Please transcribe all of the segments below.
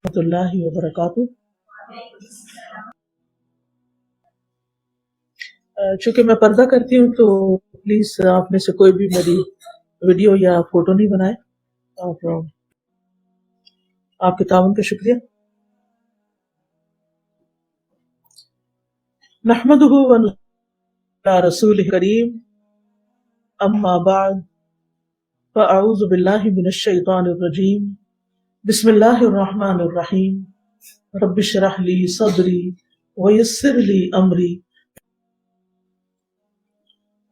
ورحمۃ اللہ وبرکاتہ۔ چونکہ میں پردہ کرتی ہوں تو پلیز آپ میں سے کوئی بھی میری ویڈیو یا فوٹو نہیں بنائے، اور آپ کے تعاون کا شکریہ۔ نحمدہ ونصلی علی رسول کریم، اما بعد فاعوذ باللہ من الشیطان الرجیم، بسم اللہ الرحمن الرحیم۔ رب اشرح لی صدری ویسر لی امری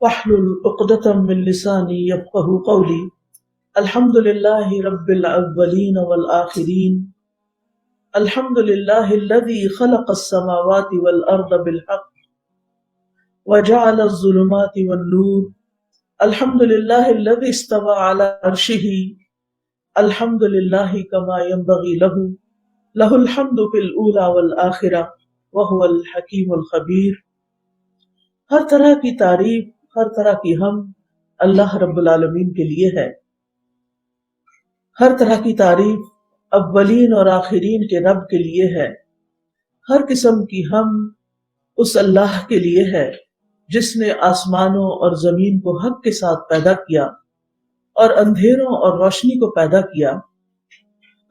واحلل عقدۃ من لسانی یفقہوا قولی۔ الحمد للہ رب الاولین والآخرین، الحمد للہ الذی خلق السماوات والارض بالحق وجعل الظلمات والنور، الحمد للہ الذی استوى علی عرشہ، الحمد للہ کما ينبغی لہ الحمد فی الاولی والآخرہ وہو الحکیم الخبیر۔ ہر طرح کی تعریف، ہر طرح کی حمد اللہ رب العالمین کے لیے ہے۔ ہر طرح کی تعریف اولین اور آخرین کے رب کے لیے ہے۔ ہر قسم کی حمد اس اللہ کے لیے ہے جس نے آسمانوں اور زمین کو حق کے ساتھ پیدا کیا اور اندھیروں اور روشنی کو پیدا کیا۔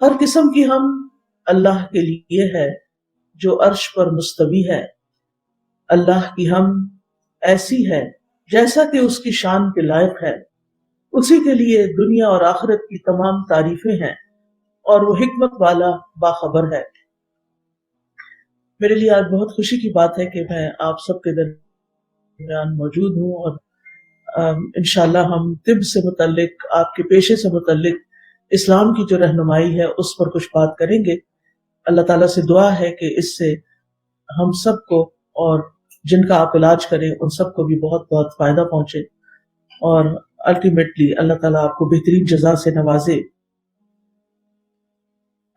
ہر قسم کی حمد اللہ کے لیے ہے جو عرش پر مستوی ہے۔ اللہ کی حمد ایسی ہے جیسا کہ اس کی شان کے لائق ہے۔ اسی کے لیے دنیا اور آخرت کی تمام تعریفیں ہیں اور وہ حکمت والا باخبر ہے۔ میرے لیے آج بہت خوشی کی بات ہے کہ میں آپ سب کے درمیان موجود ہوں، اور انشاءاللہ ہم طب سے متعلق، آپ کے پیشے سے متعلق اسلام کی جو رہنمائی ہے اس پر کچھ بات کریں گے۔ اللہ تعالیٰ سے دعا ہے کہ اس سے ہم سب کو اور جن کا آپ علاج کریں ان سب کو بھی بہت بہت فائدہ پہنچے، اور الٹیمیٹلی اللہ تعالیٰ آپ کو بہترین جزا سے نوازے۔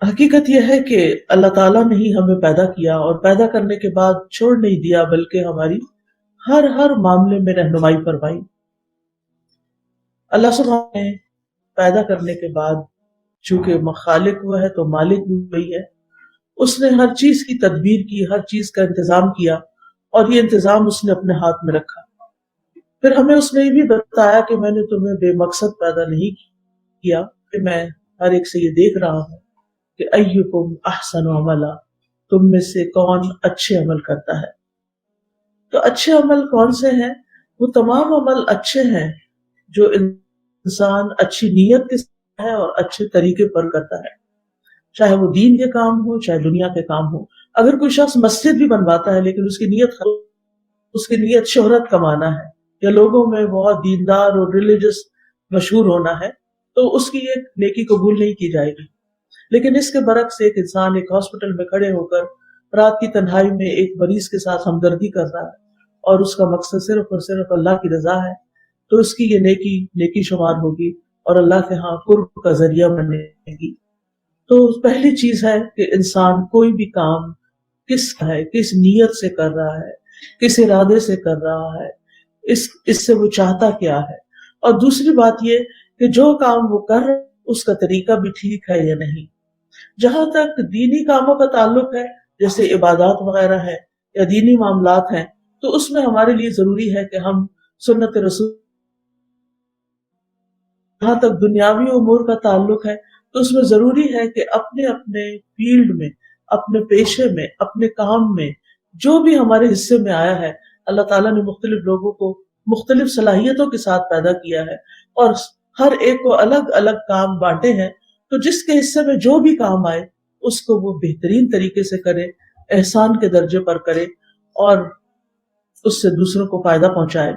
حقیقت یہ ہے کہ اللہ تعالیٰ نے ہی ہمیں پیدا کیا، اور پیدا کرنے کے بعد چھوڑ نہیں دیا بلکہ ہماری ہر معاملے میں رہنمائی فرمائی۔ اللہ سبحانہ نے پیدا کرنے کے بعد چونکہ خالق وہ ہے تو مالک بھی وہی ہے، اس نے ہر چیز کی تدبیر کی، ہر چیز کا انتظام کیا، اور یہ انتظام اس نے اپنے ہاتھ میں رکھا۔ پھر ہمیں اس نے یہ بھی بتایا کہ میں نے تمہیں بے مقصد پیدا نہیں کیا، کہ میں ہر ایک سے یہ دیکھ رہا ہوں کہ ایکم احسن عملا، تم میں سے کون اچھے عمل کرتا ہے۔ تو اچھے عمل کون سے ہیں؟ وہ تمام عمل اچھے ہیں جو انسان اچھی نیت کے ساتھ ہے اور اچھے طریقے پر کرتا ہے، چاہے وہ دین کے کام ہو چاہے دنیا کے کام ہو۔ اگر کوئی شخص مسجد بھی بنواتا ہے لیکن اس کی نیت شہرت کمانا ہے یا لوگوں میں بہت دیندار اور ریلیجس مشہور ہونا ہے، تو اس کی ایک نیکی قبول نہیں کی جائے گی۔ لیکن اس کے برعکس ایک انسان ایک ہاسپٹل میں کھڑے ہو کر رات کی تنہائی میں ایک مریض کے ساتھ ہمدردی کر رہا ہے اور اس کا مقصد صرف اور صرف اللہ کی رضا ہے، تو اس کی یہ نیکی شمار ہوگی اور اللہ کے ہاں قرب کا ذریعہ بنے گی۔ تو پہلی چیز ہے کہ انسان کوئی بھی کام کس نیت سے کر رہا ہے، کس ارادے سے کر رہا ہے، اس سے وہ چاہتا کیا ہے۔ اور دوسری بات یہ کہ جو کام وہ کر رہا ہے اس کا طریقہ بھی ٹھیک ہے یا نہیں۔ جہاں تک دینی کاموں کا تعلق ہے، جیسے عبادات وغیرہ ہے یا دینی معاملات ہیں، تو اس میں ہمارے لیے ضروری ہے کہ ہم سنت رسول۔ جہاں تک دنیاوی امور کا تعلق ہے تو اس میں ضروری ہے کہ اپنے فیلڈ میں، اپنے پیشے میں، اپنے کام میں جو بھی ہمارے حصے میں آیا ہے، اللہ تعالیٰ نے مختلف لوگوں کو مختلف صلاحیتوں کے ساتھ پیدا کیا ہے اور ہر ایک کو الگ الگ کام بانٹے ہیں، تو جس کے حصے میں جو بھی کام آئے اس کو وہ بہترین طریقے سے کرے، احسان کے درجے پر کرے اور اس سے دوسروں کو فائدہ پہنچائے۔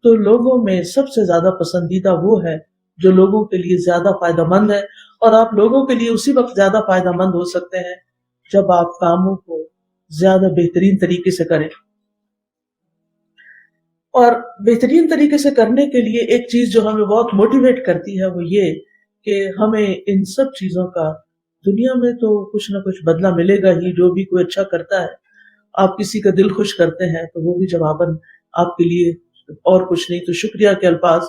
تو لوگوں میں سب سے زیادہ پسندیدہ وہ ہے جو لوگوں کے لیے زیادہ فائدہ مند ہے، اور آپ لوگوں کے لیے اسی وقت زیادہ فائدہ مند ہو سکتے ہیں جب آپ کاموں کو زیادہ بہترین طریقے سے کریں۔ اور بہترین طریقے سے کرنے کے لیے ایک چیز جو ہمیں بہت موٹیویٹ کرتی ہے وہ یہ کہ ہمیں ان سب چیزوں کا دنیا میں تو کچھ نہ کچھ بدلہ ملے گا ہی۔ جو بھی کوئی اچھا کرتا ہے، آپ کسی کا دل خوش کرتے ہیں تو وہ بھی جواباً آپ کے لیے اور کچھ نہیں تو شکریہ کے الفاظ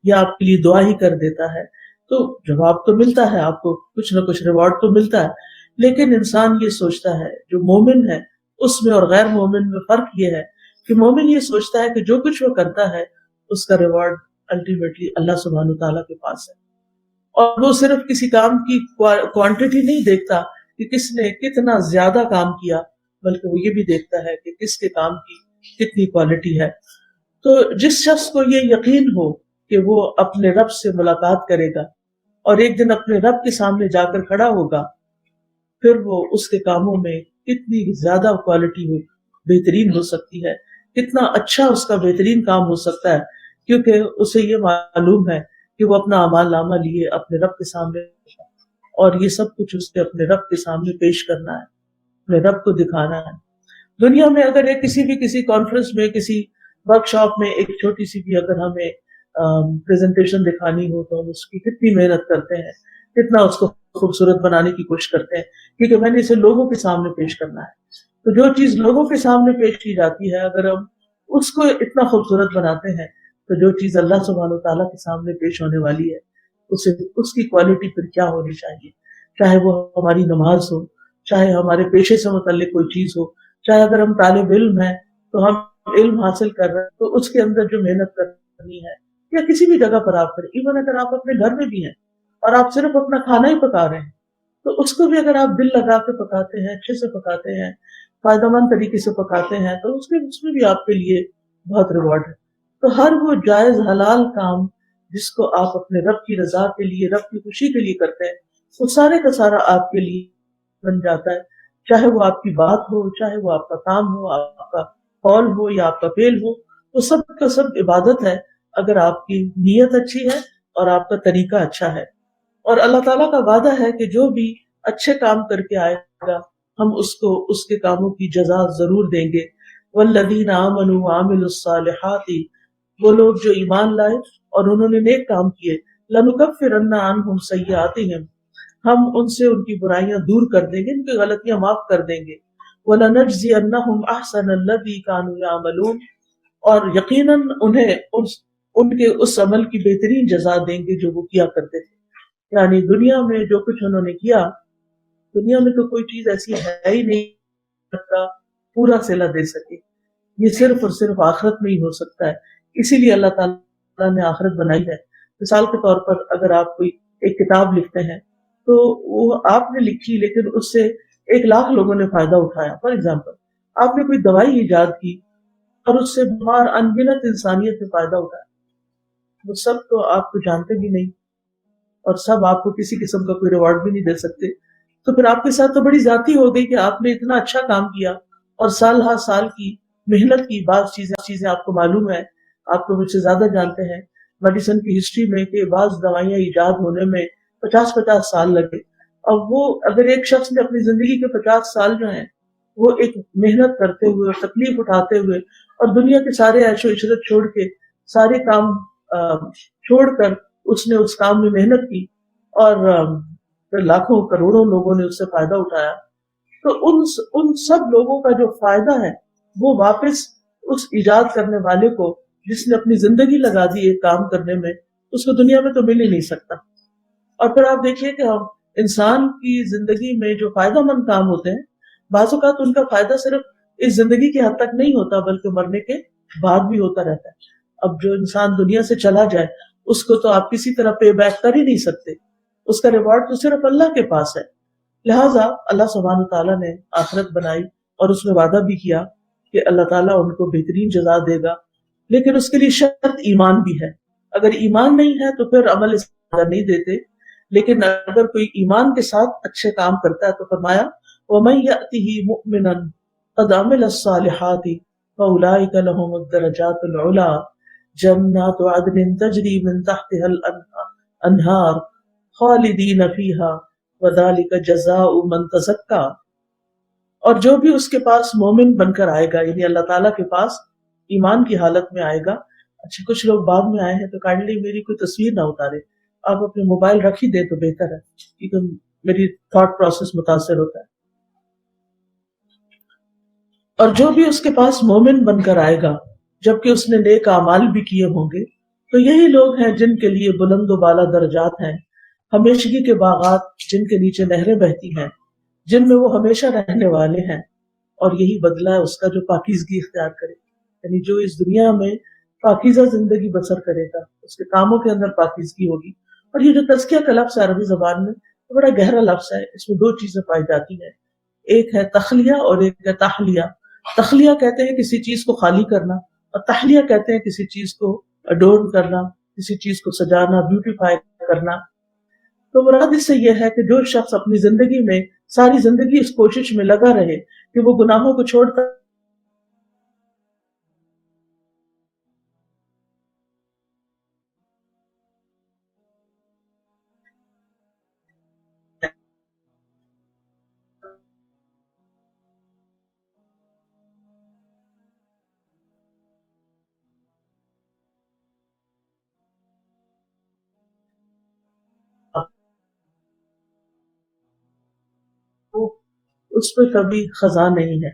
یا آپ کے لیے دعا ہی کر دیتا ہے، تو جواب تو ملتا ہے، آپ کو کچھ نہ کچھ ریوارڈ تو ملتا ہے۔ لیکن انسان یہ سوچتا ہے، جو مومن ہے اس میں اور غیر مومن میں فرق یہ ہے کہ مومن یہ سوچتا ہے کہ جو کچھ وہ کرتا ہے اس کا ریوارڈ الٹیمیٹلی اللہ سبحانہ تعالیٰ کے پاس ہے، اور وہ صرف کسی کام کی کوانٹٹی نہیں دیکھتا کہ کس نے کتنا زیادہ کام کیا، بلکہ وہ یہ بھی دیکھتا ہے کہ کس کے کام کی کتنی کوالٹی ہے۔ تو جس شخص کو یہ یقین ہو کہ وہ اپنے رب سے ملاقات کرے گا اور ایک دن اپنے رب کے سامنے جا کر کھڑا ہوگا، پھر وہ اس کے کاموں میں کتنی زیادہ کوالٹی ہو بہترین ہو سکتی ہے، کتنا اچھا اس کا بہترین کام ہو سکتا ہے، کیونکہ اسے یہ معلوم ہے کہ وہ اپنا اعمال نامہ لیے اپنے رب کے سامنے، اور یہ سب کچھ اس کے اپنے رب کے سامنے پیش کرنا ہے، اپنے رب کو دکھانا ہے۔ دنیا میں اگر ایک کسی کانفرنس میں، کسی ورک شاپ میں ایک چھوٹی سی بھی اگر ہمیں پریزنٹیشن دکھانی ہو تو ہم اس کی کتنی محنت کرتے ہیں، کتنا اس کو خوبصورت بنانے کی کوشش کرتے ہیں، کیونکہ میں نے اسے لوگوں کے سامنے پیش کرنا ہے۔ تو جو چیز لوگوں کے سامنے پیش کی جاتی ہے، اگر ہم اس کو اتنا خوبصورت بناتے ہیں تو جو چیز اللہ سبحانہ تعالیٰ کے سامنے پیش ہونے والی ہے اس کی کوالٹی پھر کیا ہونی چاہیے، چاہے وہ ہماری نماز ہو، چاہے ہمارے پیشے سے متعلق کوئی چیز ہو، چاہے اگر ہم طالب علم ہیں تو ہم علم حاصل کر رہے ہیں تو اس کے اندر جو محنت کرنی ہے، یا کسی بھی جگہ پر آپ کریں، ایون اگر آپ اپنے گھر میں بھی ہیں اور آپ صرف اپنا کھانا ہی پکا رہے ہیں تو اس کو بھی اگر آپ دل لگا کے پکاتے ہیں، اچھے سے پکاتے ہیں، فائدہ مند طریقے سے پکاتے ہیں، تو اس میں بھی آپ کے لیے بہت ریوارڈ ہے۔ تو ہر وہ جائز حلال کام جس کو آپ اپنے رب کی رضا کے لیے، رب کی خوشی کے لیے کرتے ہیں، وہ سارے کا سارا آپ کے لیے بن جاتا ہے، چاہے وہ آپ کی بات ہو، چاہے وہ آپ کا کام ہو، آپ کا قول ہو یا آپ کا فعل ہو، وہ سب کا سب عبادت ہے اگر آپ کی نیت اچھی ہے اور آپ کا طریقہ اچھا ہے۔ اور اللہ تعالیٰ کا وعدہ ہے کہ جو بھی اچھے کام کر کے آئے گا ہم اس کو اس کے کاموں کی جزا ضرور دیں گے۔ والذین آمنوا وعملوا الصالحات، وہ لوگ جو ایمان لائے اور انہوں نے نیک کام کیے، لنکفرن عنہم سیئاتہم، ہم ان سے ان کی برائیاں دور کر دیں گے، ان کی غلطیاں معاف کر دیں گے۔ وَلَنَجْزِيَنَّهُمْ أَحْسَنَ الَّذِي كَانُوا يَعْمَلُونَ، اور یقیناً انہیں ان کے اس عمل کی بہترین جزا دیں گے جو وہ کیا کرتے تھے۔ یعنی دنیا میں جو کچھ انہوں نے کیا، دنیا میں تو کوئی چیز ایسی ہے ہی نہیں کا پورا صلہ دے سکے، یہ صرف اور صرف آخرت میں ہی ہو سکتا ہے۔ اسی لیے اللہ تعالیٰ نے آخرت بنائی ہے۔ مثال کے طور پر اگر آپ کوئی ایک کتاب لکھتے ہیں تو وہ آپ نے لکھی لیکن اس سے 1,00,000 لوگوں نے فائدہ اٹھایا۔ فار ایگزامپل آپ نے کوئی دوائی ایجاد کی اور اس سے بیمار انگنت انسانیت نے فائدہ اٹھایا، وہ سب تو آپ کو جانتے بھی نہیں اور سب آپ کو کسی قسم کا کوئی ریوارڈ بھی نہیں دے سکتے، تو پھر آپ کے ساتھ تو بڑی ذاتی ہو گئی کہ آپ نے اتنا اچھا کام کیا اور سال ہر سال کی محنت کی، بعض چیزیں آپ کو معلوم ہے، آپ کو مجھ سے زیادہ جانتے ہیں میڈیسن کی ہسٹری میں کہ بعض دوائیاں ایجاد ہونے میں 50 سال لگے، اور وہ اگر ایک شخص نے اپنی زندگی کے 50 سال جو ہیں وہ ایک محنت کرتے ہوئے اور تکلیف اٹھاتے ہوئے اور دنیا کے سارے عیش و عشرت چھوڑ کے سارے کام چھوڑ کر اس نے اس کام میں محنت کی اور پھر لاکھوں کروڑوں لوگوں نے اس سے فائدہ اٹھایا، تو ان سب لوگوں کا جو فائدہ ہے وہ واپس اس ایجاد کرنے والے کو، جس نے اپنی زندگی لگا دی ایک کام کرنے میں، اس کو دنیا میں تو مل ہی نہیں سکتا۔ اور پھر آپ دیکھیے کہ ہم انسان کی زندگی میں جو فائدہ مند کام ہوتے ہیں، بعض اوقات ان کا فائدہ صرف اس زندگی کی حد تک نہیں ہوتا بلکہ مرنے کے بعد بھی ہوتا رہتا ہے۔ اب جو انسان دنیا سے چلا جائے اس کو تو آپ کسی طرح پے بیک کر ہی نہیں سکتے، اس کا ریوارڈ تو صرف اللہ کے پاس ہے۔ لہٰذا اللہ سبحانہ تعالیٰ نے آخرت بنائی اور اس میں وعدہ بھی کیا کہ اللہ تعالیٰ ان کو بہترین جزا دے گا، لیکن اس کے لیے شرط ایمان بھی ہے۔ اگر ایمان نہیں ہے تو پھر عمل اس طرح نہیں دیتے، لیکن اگر کوئی ایمان کے ساتھ اچھے کام کرتا ہے تو فرمایا وَمَن يَأْتِهِ مُؤْمِنًا قَدْ عَمِلَ الصَّالِحَاتِ فَأُولَٰئِكَ لَهُمُ الدَّرَجَاتُ الْعُلَىٰ جَنَّاتُ عَدْنٍ تَجْرِي مِن تَحْتِهَا الْأَنْهَارُ خَالِدِينَ فِيهَا وَذَٰلِكَ جَزَاءُ مَن تَزَكَّىٰ، اور جو بھی اس کے پاس مومن بن کر آئے گا، یعنی اللہ تعالیٰ کے پاس ایمان کی حالت میں آئے گا۔ اچھا کچھ لوگ بعد میں آئے ہیں تو کائنڈلی میری کوئی تصویر نہ اتارے، آپ اپنے موبائل رکھ ہی دیں تو بہتر ہے کیونکہ میری تھاٹ پروسیس متاثر ہوتا ہے۔ اور جو بھی اس کے پاس مومن بن کر آئے گا جبکہ اس نے نیک اعمال بھی کیے ہوں گے، تو یہی لوگ ہیں جن کے لیے بلند و بالا درجات ہیں، ہمیشگی کے باغات جن کے نیچے نہریں بہتی ہیں، جن میں وہ ہمیشہ رہنے والے ہیں، اور یہی بدلہ ہے اس کا جو پاکیزگی اختیار کرے، یعنی جو اس دنیا میں پاکیزہ زندگی بسر کرے گا، اس کے کاموں کے اندر پاکیزگی ہوگی۔ اور یہ جو تزکیہ کا لفظ ہے عربی زبان میں، وہ بڑا گہرا لفظ ہے، اس میں دو چیزیں پائی جاتی ہیں، ایک ہے تخلیہ اور ایک ہے تحلیہ۔ تخلیہ کہتے ہیں کسی چیز کو خالی کرنا، اور تحلیہ کہتے ہیں کسی چیز کو اڈورن کرنا، کسی چیز کو سجانا، بیوٹیفائی کرنا۔ تو مراد اس سے یہ ہے کہ جو شخص اپنی زندگی میں ساری زندگی اس کوشش میں لگا رہے کہ وہ گناہوں کو چھوڑتا تو اس پہ کبھی خزاں نہیں ہے،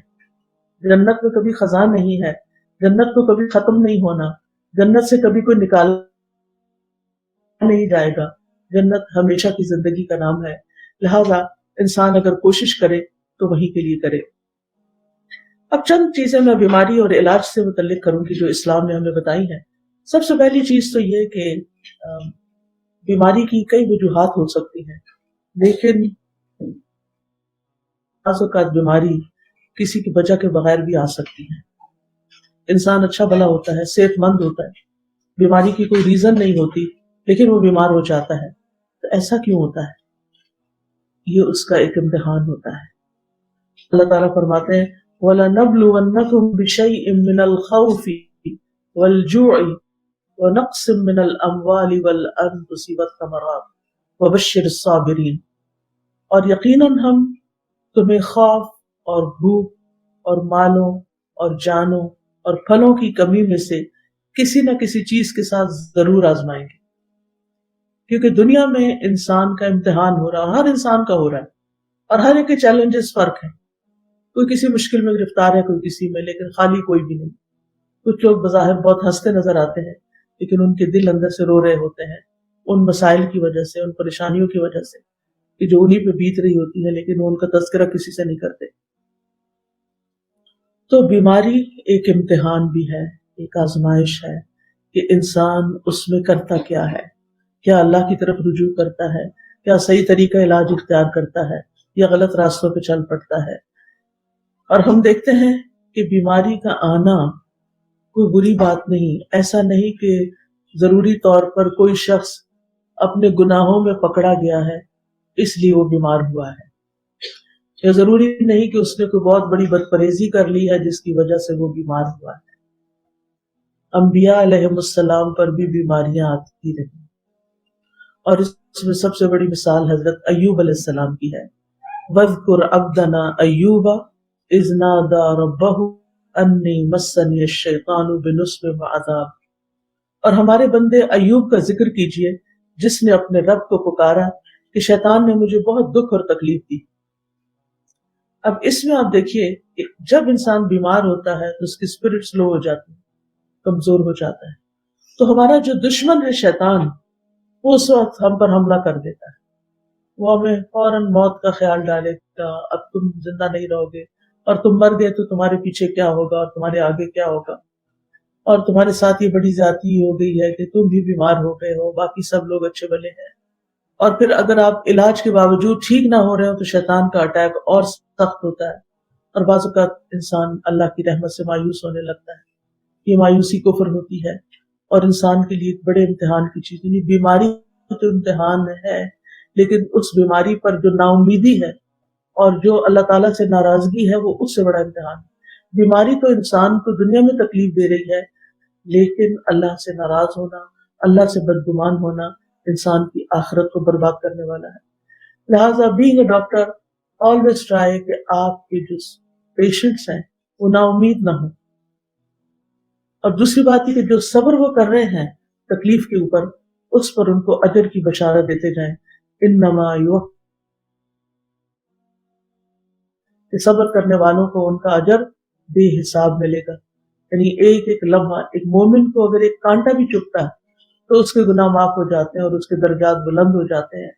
جنت میں کبھی خزاں نہیں ہے، جنت کو کبھی ختم نہیں ہونا، جنت سے کبھی کوئی نکال نہیں جائے گا، جنت ہمیشہ کی زندگی کا نام ہے۔ لہذا انسان اگر کوشش کرے تو وہی کے لیے کرے۔ اب چند چیزیں میں بیماری اور علاج سے متعلق کروں گی جو اسلام نے ہمیں بتائی ہیں۔ سب سے پہلی چیز تو یہ کہ بیماری کی کئی وجوہات ہو سکتی ہیں، لیکن بعض اوقات بیماری کسی کی وجہ کے بغیر بھی آ سکتی ہے۔ انسان اچھا بھلا ہوتا ہے، صحت مند ہوتا ہے، بیماری کی کوئی ریزن نہیں ہوتی، لیکن وہ بیمار ہو جاتا ہے۔ تو ایسا کیوں ہوتا ہے؟ یہ اس کا ایک امتحان ہوتا ہے۔ اللہ تعالیٰ فرماتے ہیں وَلَنَبْلُوَنَّكُمْ بِشَيْءٍ مِّنَ الْخَوْفِ وَالْجُوعِ وَنَقْصٍ مِّنَ الْأَمْوَالِ وَالْأَنفُسِ وَالثَّمَرَاتِ وَبَشِّرِ الصَّابِرِينَ، اور یقیناً ہم تمہیں خوف اور بھوک اور مالوں اور جانوں اور پھلوں کی کمی میں سے کسی نہ کسی چیز کے ساتھ ضرور آزمائیں گے، کیونکہ دنیا میں انسان کا امتحان ہو رہا ہے، ہر انسان کا ہو رہا ہے، اور ہر ایک کے چیلنجز فرق ہیں، کوئی کسی مشکل میں گرفتار ہے، کوئی کسی میں، لیکن خالی کوئی بھی نہیں۔ کچھ لوگ بظاہر بہت ہنستے نظر آتے ہیں، لیکن ان کے دل اندر سے رو رہے ہوتے ہیں، ان مسائل کی وجہ سے، ان پریشانیوں کی وجہ سے کہ جو انہی پہ بیت رہی ہوتی ہے، لیکن وہ ان کا تذکرہ کسی سے نہیں کرتے۔ تو بیماری ایک امتحان بھی ہے، ایک آزمائش ہے کہ انسان اس میں کرتا کیا ہے، کیا اللہ کی طرف رجوع کرتا ہے، کیا صحیح طریقہ علاج اختیار کرتا ہے، یا غلط راستوں پہ چل پڑتا ہے۔ اور ہم دیکھتے ہیں کہ بیماری کا آنا کوئی بری بات نہیں، ایسا نہیں کہ ضروری طور پر کوئی شخص اپنے گناہوں میں پکڑا گیا ہے اس لیے وہ بیمار ہوا ہے، یا ضروری نہیں کہ اس نے کوئی بہت بڑی بدپریزی کر لی ہے جس کی وجہ سے وہ بیمار ہوا ہے۔ انبیاء علیہم السلام پر بھی بیماریاں آتی رہی، اور اس میں سب سے بڑی مثال حضرت ایوب علیہ السلام کی ہے۔ وَاذْكُرْ عَبْدَنَا أَيُّوبَ إِذْ نَادَى رَبَّهُ أَنِّي مَسَّنِيَ الشَّيْطَانُ بِنُصْبٍ وَعَذَابٍ، اور ہمارے بندے ایوب کا ذکر کیجئے جس نے اپنے رب کو پکارا کہ شیطان نے مجھے بہت دکھ اور تکلیف دی۔ اب اس میں آپ دیکھیے کہ جب انسان بیمار ہوتا ہے تو اس کی اسپرٹ سلو ہو جاتی ہے، کمزور ہو جاتا ہے، تو ہمارا جو دشمن ہے شیطان، وہ اس وقت ہم پر حملہ کر دیتا ہے، وہ ہمیں فوراً موت کا خیال ڈالے گا، اب تم زندہ نہیں رہو گے، اور تم مر گئے تو تمہارے پیچھے کیا ہوگا اور تمہارے آگے کیا ہوگا، اور تمہارے ساتھ یہ بڑی زیادتی ہو گئی ہے کہ تم بھی بیمار ہو گئے ہو، باقی سب لوگ اچھے بھلے ہیں۔ اور پھر اگر آپ علاج کے باوجود ٹھیک نہ ہو رہے ہو تو شیطان کا اٹیک اور سخت ہوتا ہے، اور بعض اوقات انسان اللہ کی رحمت سے مایوس ہونے لگتا ہے۔ یہ مایوسی کفر ہوتی ہے، اور انسان کے لیے ایک بڑے امتحان کی چیز، یعنی بیماری تو امتحان ہے، لیکن اس بیماری پر جو نا امیدی ہے اور جو اللہ تعالیٰ سے ناراضگی ہے وہ اس سے بڑا امتحان ہے۔ بیماری تو انسان کو دنیا میں تکلیف دے رہی ہے، لیکن اللہ سے ناراض ہونا، اللہ سے بدگمان ہونا انسان کی آخرت کو برباد کرنے والا ہے۔ لہٰذا being a doctor always try کہ آپ کے جو پیشنٹس ہیں وہ نا امید نہ ہوں، اور دوسری بات یہ کہ جو صبر وہ کر رہے ہیں تکلیف کے اوپر، اس پر ان کو اجر کی بشارت دیتے جائیں، انما کہ صبر کرنے والوں کو ان کا اجر بے حساب ملے گا، یعنی ایک ایک لمحہ، ایک مومن کو اگر ایک کانٹا بھی چبھتا ہے تو اس کے گناہ معاف ہو جاتے ہیں اور اس کے درجات بلند ہو جاتے ہیں۔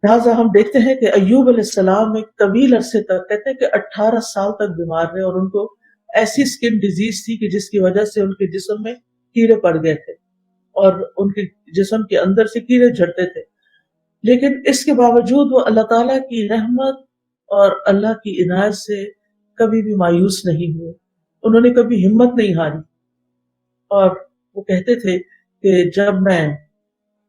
لہٰذا ہم دیکھتے ہیں کہ ایوب علیہ السلام ایک طویل عرصے تک، کہتے ہیں کہ 18 سال تک بیمار رہے، اور ان کو ایسی سکن ڈیزیز تھی کہ جس کی وجہ سے ان کے جسم میں کیڑے پڑ گئے تھے اور ان کے جسم کے اندر سے کیڑے جھڑتے تھے، لیکن اس کے باوجود وہ اللہ تعالیٰ کی رحمت اور اللہ کی عنایت سے کبھی بھی مایوس نہیں ہوئے، انہوں نے کبھی ہمت نہیں ہاری۔ اور وہ کہتے تھے کہ جب میں،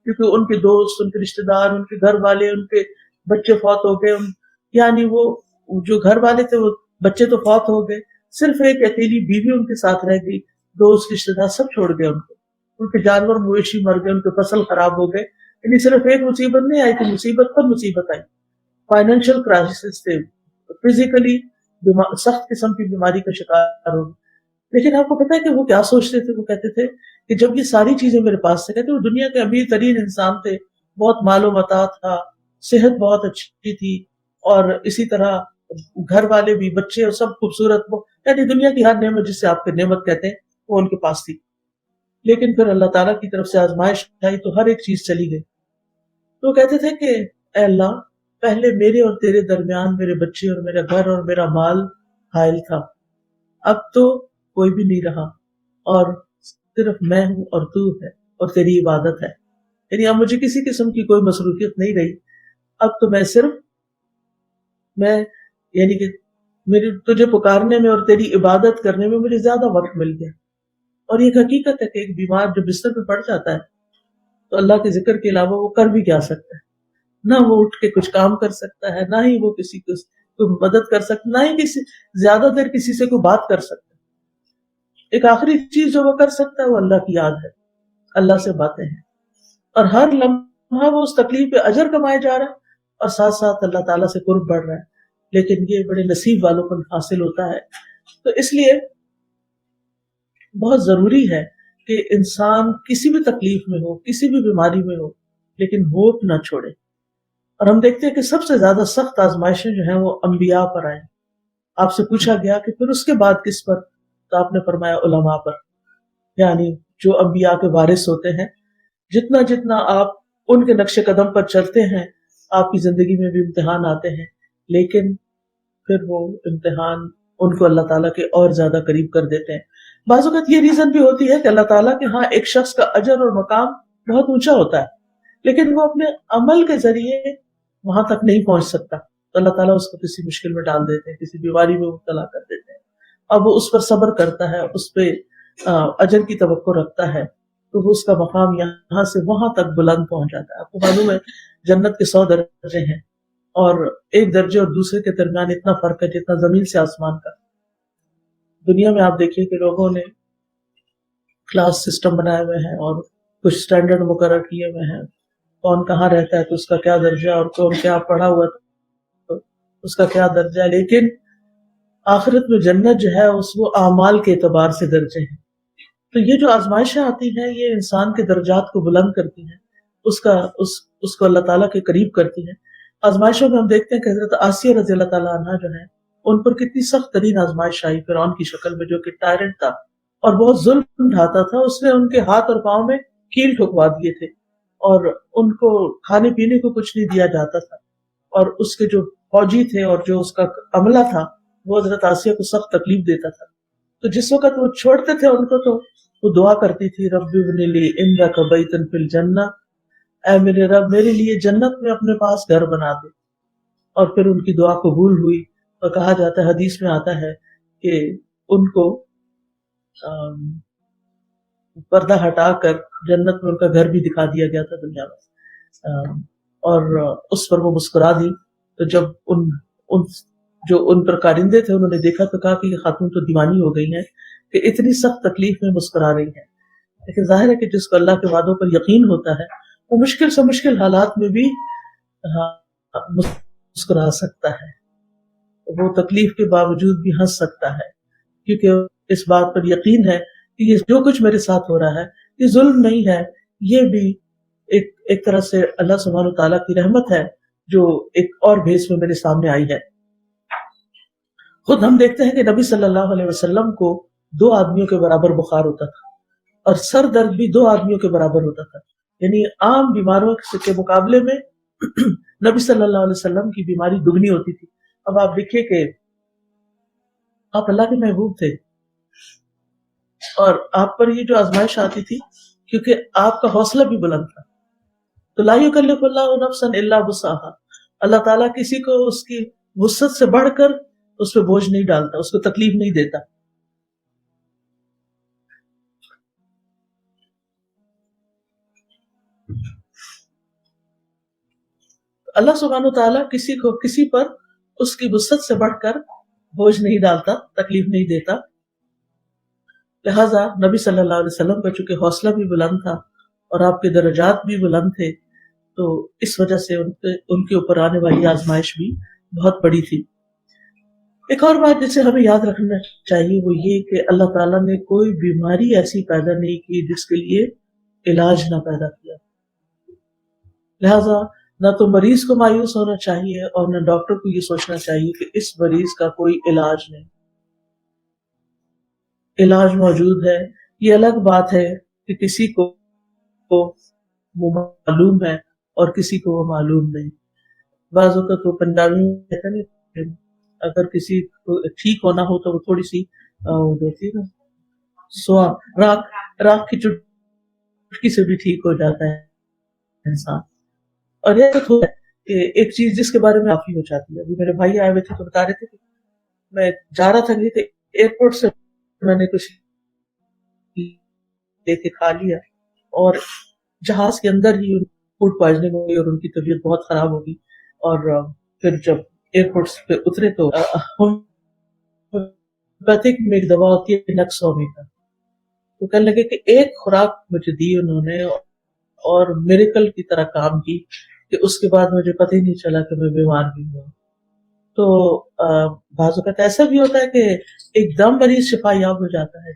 کیونکہ ان کے دوست، ان کے رشتہ دار، ان کے گھر والے، ان کے بچے فوت ہو گئے، یعنی وہ جو گھر والے تھے وہ بچے تو فوت ہو گئے، صرف ایک اکیلی بیوی ان کے ساتھ رہ گئی، دوست رشتہ دار سب چھوڑ گئے ان کو، ان کے جانور مویشی مر گئے، ان کے فصل خراب ہو گئے، یعنی صرف ایک مصیبت نہیں آئی تھی، مصیبت پر مصیبت آئی، فائنینشیل کرائسس تھے، فزیکلی سخت قسم کی بیماری کا شکار ہو گئے۔ لیکن آپ کو پتا ہے کہ وہ کیا سوچتے تھے؟ وہ کہتے تھے کہ جب یہ ساری چیزیں میرے پاس سے، کہتے وہ دنیا کے امیر ترین انسان تھے، بہت مال و متاع تھا، صحت بہت اچھی تھی، اور اسی طرح گھر والے بھی، بچے اور سب خوبصورت، یعنی دنیا کی ہر نعمت جسے آپ کے نعمت کہتے ہیں وہ ان کے پاس تھی۔ لیکن پھر اللہ تعالیٰ کی طرف سے آزمائش آئی تو ہر ایک چیز چلی گئی۔ تو وہ کہتے تھے کہ اے اللہ، پہلے میرے اور تیرے درمیان میرے بچے اور میرا گھر اور میرا مال حائل تھا، اب تو کوئی بھی نہیں رہا، اور صرف میں ہوں اور تو ہے اور تیری عبادت ہے، یعنی اب مجھے کسی قسم کی کوئی مصروفیت نہیں رہی، اب تو میں صرف یعنی کہ میری تجھے پکارنے میں اور تیری عبادت کرنے میں مجھے زیادہ وقت مل گیا۔ اور یہ حقیقت ہے کہ ایک بیمار جو بستر پہ پڑ جاتا ہے تو اللہ کے ذکر کے علاوہ وہ کر بھی کیا سکتا ہے؟ نہ وہ اٹھ کے کچھ کام کر سکتا ہے، نہ ہی وہ کسی کو مدد کر سکتا، نہ ہی زیادہ دیر کسی سے کوئی بات کر سکتا۔ ایک آخری چیز جو وہ کر سکتا ہے وہ اللہ کی یاد ہے، اللہ سے باتیں ہیں، اور ہر لمحہ وہ اس تکلیف پہ اجر کمائے جا رہا ہے اور ساتھ ساتھ اللہ تعالیٰ سے قرب بڑھ رہا ہے، لیکن یہ بڑے نصیب والوں کو حاصل ہوتا ہے۔ تو اس لیے بہت ضروری ہے کہ انسان کسی بھی تکلیف میں ہو، کسی بھی بیماری میں ہو، لیکن ہوپ نہ چھوڑے۔ اور ہم دیکھتے ہیں کہ سب سے زیادہ سخت آزمائشیں جو ہیں وہ انبیاء پر آئیں۔ آپ سے پوچھا گیا کہ پھر اس کے بعد کس پر، تو آپ نے فرمایا علماء پر، یعنی جو انبیاء کے وارث ہوتے ہیں۔ جتنا جتنا آپ ان کے نقش قدم پر چلتے ہیں، آپ کی زندگی میں بھی امتحان آتے ہیں، لیکن پھر وہ امتحان ان کو اللہ تعالیٰ کے اور زیادہ قریب کر دیتے ہیں۔ بعض اوقات یہ ریزن بھی ہوتی ہے کہ اللہ تعالیٰ کے ہاں ایک شخص کا اجر اور مقام بہت اونچا ہوتا ہے، لیکن وہ اپنے عمل کے ذریعے وہاں تک نہیں پہنچ سکتا، تو اللہ تعالیٰ اس کو کسی مشکل میں ڈال دیتے ہیں، کسی بیماری میں مبتلا کر دیتے ہیں، اب وہ اس پر صبر کرتا ہے، اس پہ اجر کی توقع رکھتا ہے، تو وہ اس کا مقام یہاں سے وہاں تک بلند پہنچ جاتا ہے۔ آپ کو معلوم ہے جنت کے 100 درجے ہیں، اور ایک درجے اور دوسرے کے درمیان اتنا فرق ہے جتنا زمین سے آسمان کا۔ دنیا میں آپ دیکھیے کہ لوگوں نے کلاس سسٹم بنائے ہوئے ہیں اور کچھ سٹینڈرڈ مقرر کیے ہوئے ہیں، کون کہاں رہتا ہے تو اس کا کیا درجہ، اور کون کیا پڑھا ہوا تو اس کا کیا درجہ ہے، لیکن آخرت میں جنت جو ہے وہ اعمال کے اعتبار سے درجے ہیں۔ تو یہ جو آزمائشیں آتی ہیں یہ انسان کے درجات کو بلند کرتی ہیں، اس کو اللہ تعالیٰ کے قریب کرتی ہیں۔ آزمائشوں میں ہم دیکھتے ہیں کہ حضرت آسیہ رضی اللہ تعالیٰ عنہ جو ہے، ان پر کتنی سخت ترین آزمائش آئی فرعون کی شکل میں، جو کہ ٹائرنٹ تھا اور بہت ظلم ڈھاتا تھا۔ اس نے ان کے ہاتھ اور پاؤں میں کیل ٹھکوا دیے تھے، اور ان کو کھانے پینے کو کچھ نہیں دیا جاتا تھا، اور اس کے جو فوجی تھے اور جو اس کا عملہ تھا وہ حضرت آسیہ کو سخت تکلیف دیتا تھا۔ تو جس وقت وہ چھوڑتے تھے ان کو، تو وہ دعا کرتی تھی، رب ابن لی عندک بیتا فی الجنہ، اے میرے رب میرے لیے جنت میں اپنے پاس گھر بنا دے۔ اور پھر ان کی دعا قبول ہوئی، اور کہا جاتا ہے، حدیث میں آتا ہے کہ ان کو پردہ ہٹا کر جنت میں ان کا گھر بھی دکھا دیا گیا تھا دنیا میں، اور اس پر وہ مسکرا دی۔ تو جب جو ان پر کارندے تھے انہوں نے دیکھا تو کہا کہ یہ خاتون تو دیوانی ہو گئی ہیں کہ اتنی سخت تکلیف میں مسکرا رہی ہیں۔ لیکن ظاہر ہے کہ جس کو اللہ کے وعدوں پر یقین ہوتا ہے وہ مشکل سے مشکل حالات میں بھی مسکرا سکتا ہے، وہ تکلیف کے باوجود بھی ہنس سکتا ہے، کیونکہ اس بات پر یقین ہے کہ یہ جو کچھ میرے ساتھ ہو رہا ہے یہ ظلم نہیں ہے، یہ بھی ایک طرح سے اللہ سبحانہ وتعالیٰ کی رحمت ہے جو ایک اور بھیس میں میرے سامنے آئی ہے۔ خود ہم دیکھتے ہیں کہ نبی صلی اللہ علیہ وسلم کو 2 آدمیوں کے برابر بخار ہوتا تھا، اور سر درد بھی 2 آدمیوں کے برابر ہوتا تھا، یعنی عام بیماروں کے مقابلے میں نبی صلی اللہ علیہ وسلم کی بیماری دگنی ہوتی تھی. اب آپ دیکھیے کہ آپ اللہ کے محبوب تھے اور آپ پر یہ جو آزمائش آتی تھی کیونکہ آپ کا حوصلہ بھی بلند تھا. تو لا یکلف اللہ نفسا الا وسعها. اللہ تعالیٰ کسی کو اس کی وسعت سے بڑھ کر اس پہ بوجھ نہیں ڈالتا، اس کو تکلیف نہیں دیتا. اللہ سبحانہ تعالیٰ کسی کو کسی پر اس کی وسعت سے بڑھ کر بوجھ نہیں ڈالتا، تکلیف نہیں دیتا. لہٰذا نبی صلی اللہ علیہ وسلم کا چونکہ حوصلہ بھی بلند تھا اور آپ کے درجات بھی بلند تھے، تو اس وجہ سے ان کے اوپر آنے والی آزمائش بھی بہت بڑی تھی. ایک اور بات جسے ہمیں یاد رکھنا چاہیے وہ یہ کہ اللہ تعالیٰ نے کوئی بیماری ایسی پیدا نہیں کی جس کے لیے علاج نہ پیدا کیا. لہٰذا نہ تو مریض کو مایوس ہونا چاہیے اور نہ ڈاکٹر کو یہ سوچنا چاہیے کہ اس مریض کا کوئی علاج نہیں. علاج موجود ہے. یہ الگ بات ہے کہ کسی کو وہ معلوم ہے اور کسی کو وہ معلوم نہیں. بعض اوقات وہ پنجابی میں کہتے ہیں کہ اگر کسی کو ٹھیک ہونا ہو تو وہ تھوڑی سی ہوتی ہے نا سوا راکھ کی چٹکی سے بھی ٹھیک ہو جاتا ہے انسان. اور یہ تو ہے کہ ایک چیز جس کے بارے میں کافی ہو جاتی ہے. ابھی میرے بھائی آئے ہوئے تھے تو بتا رہے تھے کہ میں جا رہا تھا کہ ایئرپورٹ سے میں نے کچھ لے کے کھا لیا اور جہاز کے اندر ہی فوڈ پوائزننگ ہو گئی اور ان کی طبیعت بہت خراب ہوگی. اور پھر جب ایئرپورٹ پہ اترے تو ہومیوپیتھک میں ایک دوا ہوتی ہے نکسومی کا، تو کہنے لگے کہ ایک خوراک مجھے دی انہوں نے اور میریکل کی طرح کام کی کہ اس کے بعد مجھے پتہ ہی نہیں چلا کہ میں بیمار بھی ہوا. تو بعض اوقات ایسا بھی ہوتا ہے کہ ایک دم مریض شفا یاب ہو جاتا ہے.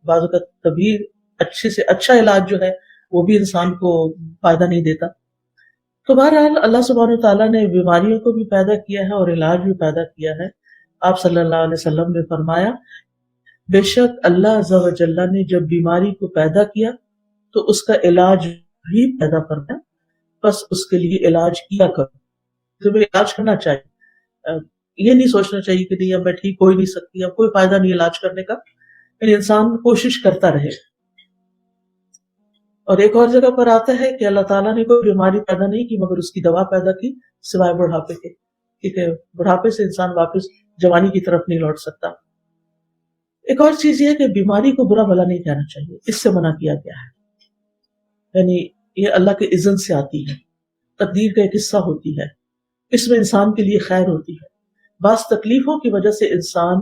بعض اوقات طبیب اچھے سے اچھا علاج جو ہے وہ بھی انسان کو فائدہ نہیں دیتا. تو بہرحال اللہ سبحانہ تعالیٰ نے بیماریوں کو بھی پیدا کیا ہے اور علاج بھی پیدا کیا ہے. آپ صلی اللہ علیہ وسلم نے فرمایا بے شک اللہ عز و جل نے جب بیماری کو پیدا کیا تو اس کا علاج بھی پیدا فرمایا، بس اس کے لیے علاج کیا کرو. تمہیں علاج کرنا چاہیے، یہ نہیں سوچنا چاہیے کہ نہیں اب میں ٹھیک ہو ہی نہیں سکتی، اب کوئی فائدہ نہیں علاج کرنے کا. یعنی انسان کوشش کرتا رہے. اور ایک اور جگہ پر آتا ہے کہ اللہ تعالیٰ نے کوئی بیماری پیدا نہیں کی مگر اس کی دوا پیدا کی سوائے بڑھاپے کے، کیونکہ بڑھاپے سے انسان واپس جوانی کی طرف نہیں لوٹ سکتا. ایک اور چیز یہ ہے کہ بیماری کو برا بھلا نہیں کہنا چاہیے، اس سے منع کیا گیا ہے. یعنی یہ اللہ کے اذن سے آتی ہے، تقدیر کا ایک حصہ ہوتی ہے، اس میں انسان کے لیے خیر ہوتی ہے. بعض تکلیفوں کی وجہ سے انسان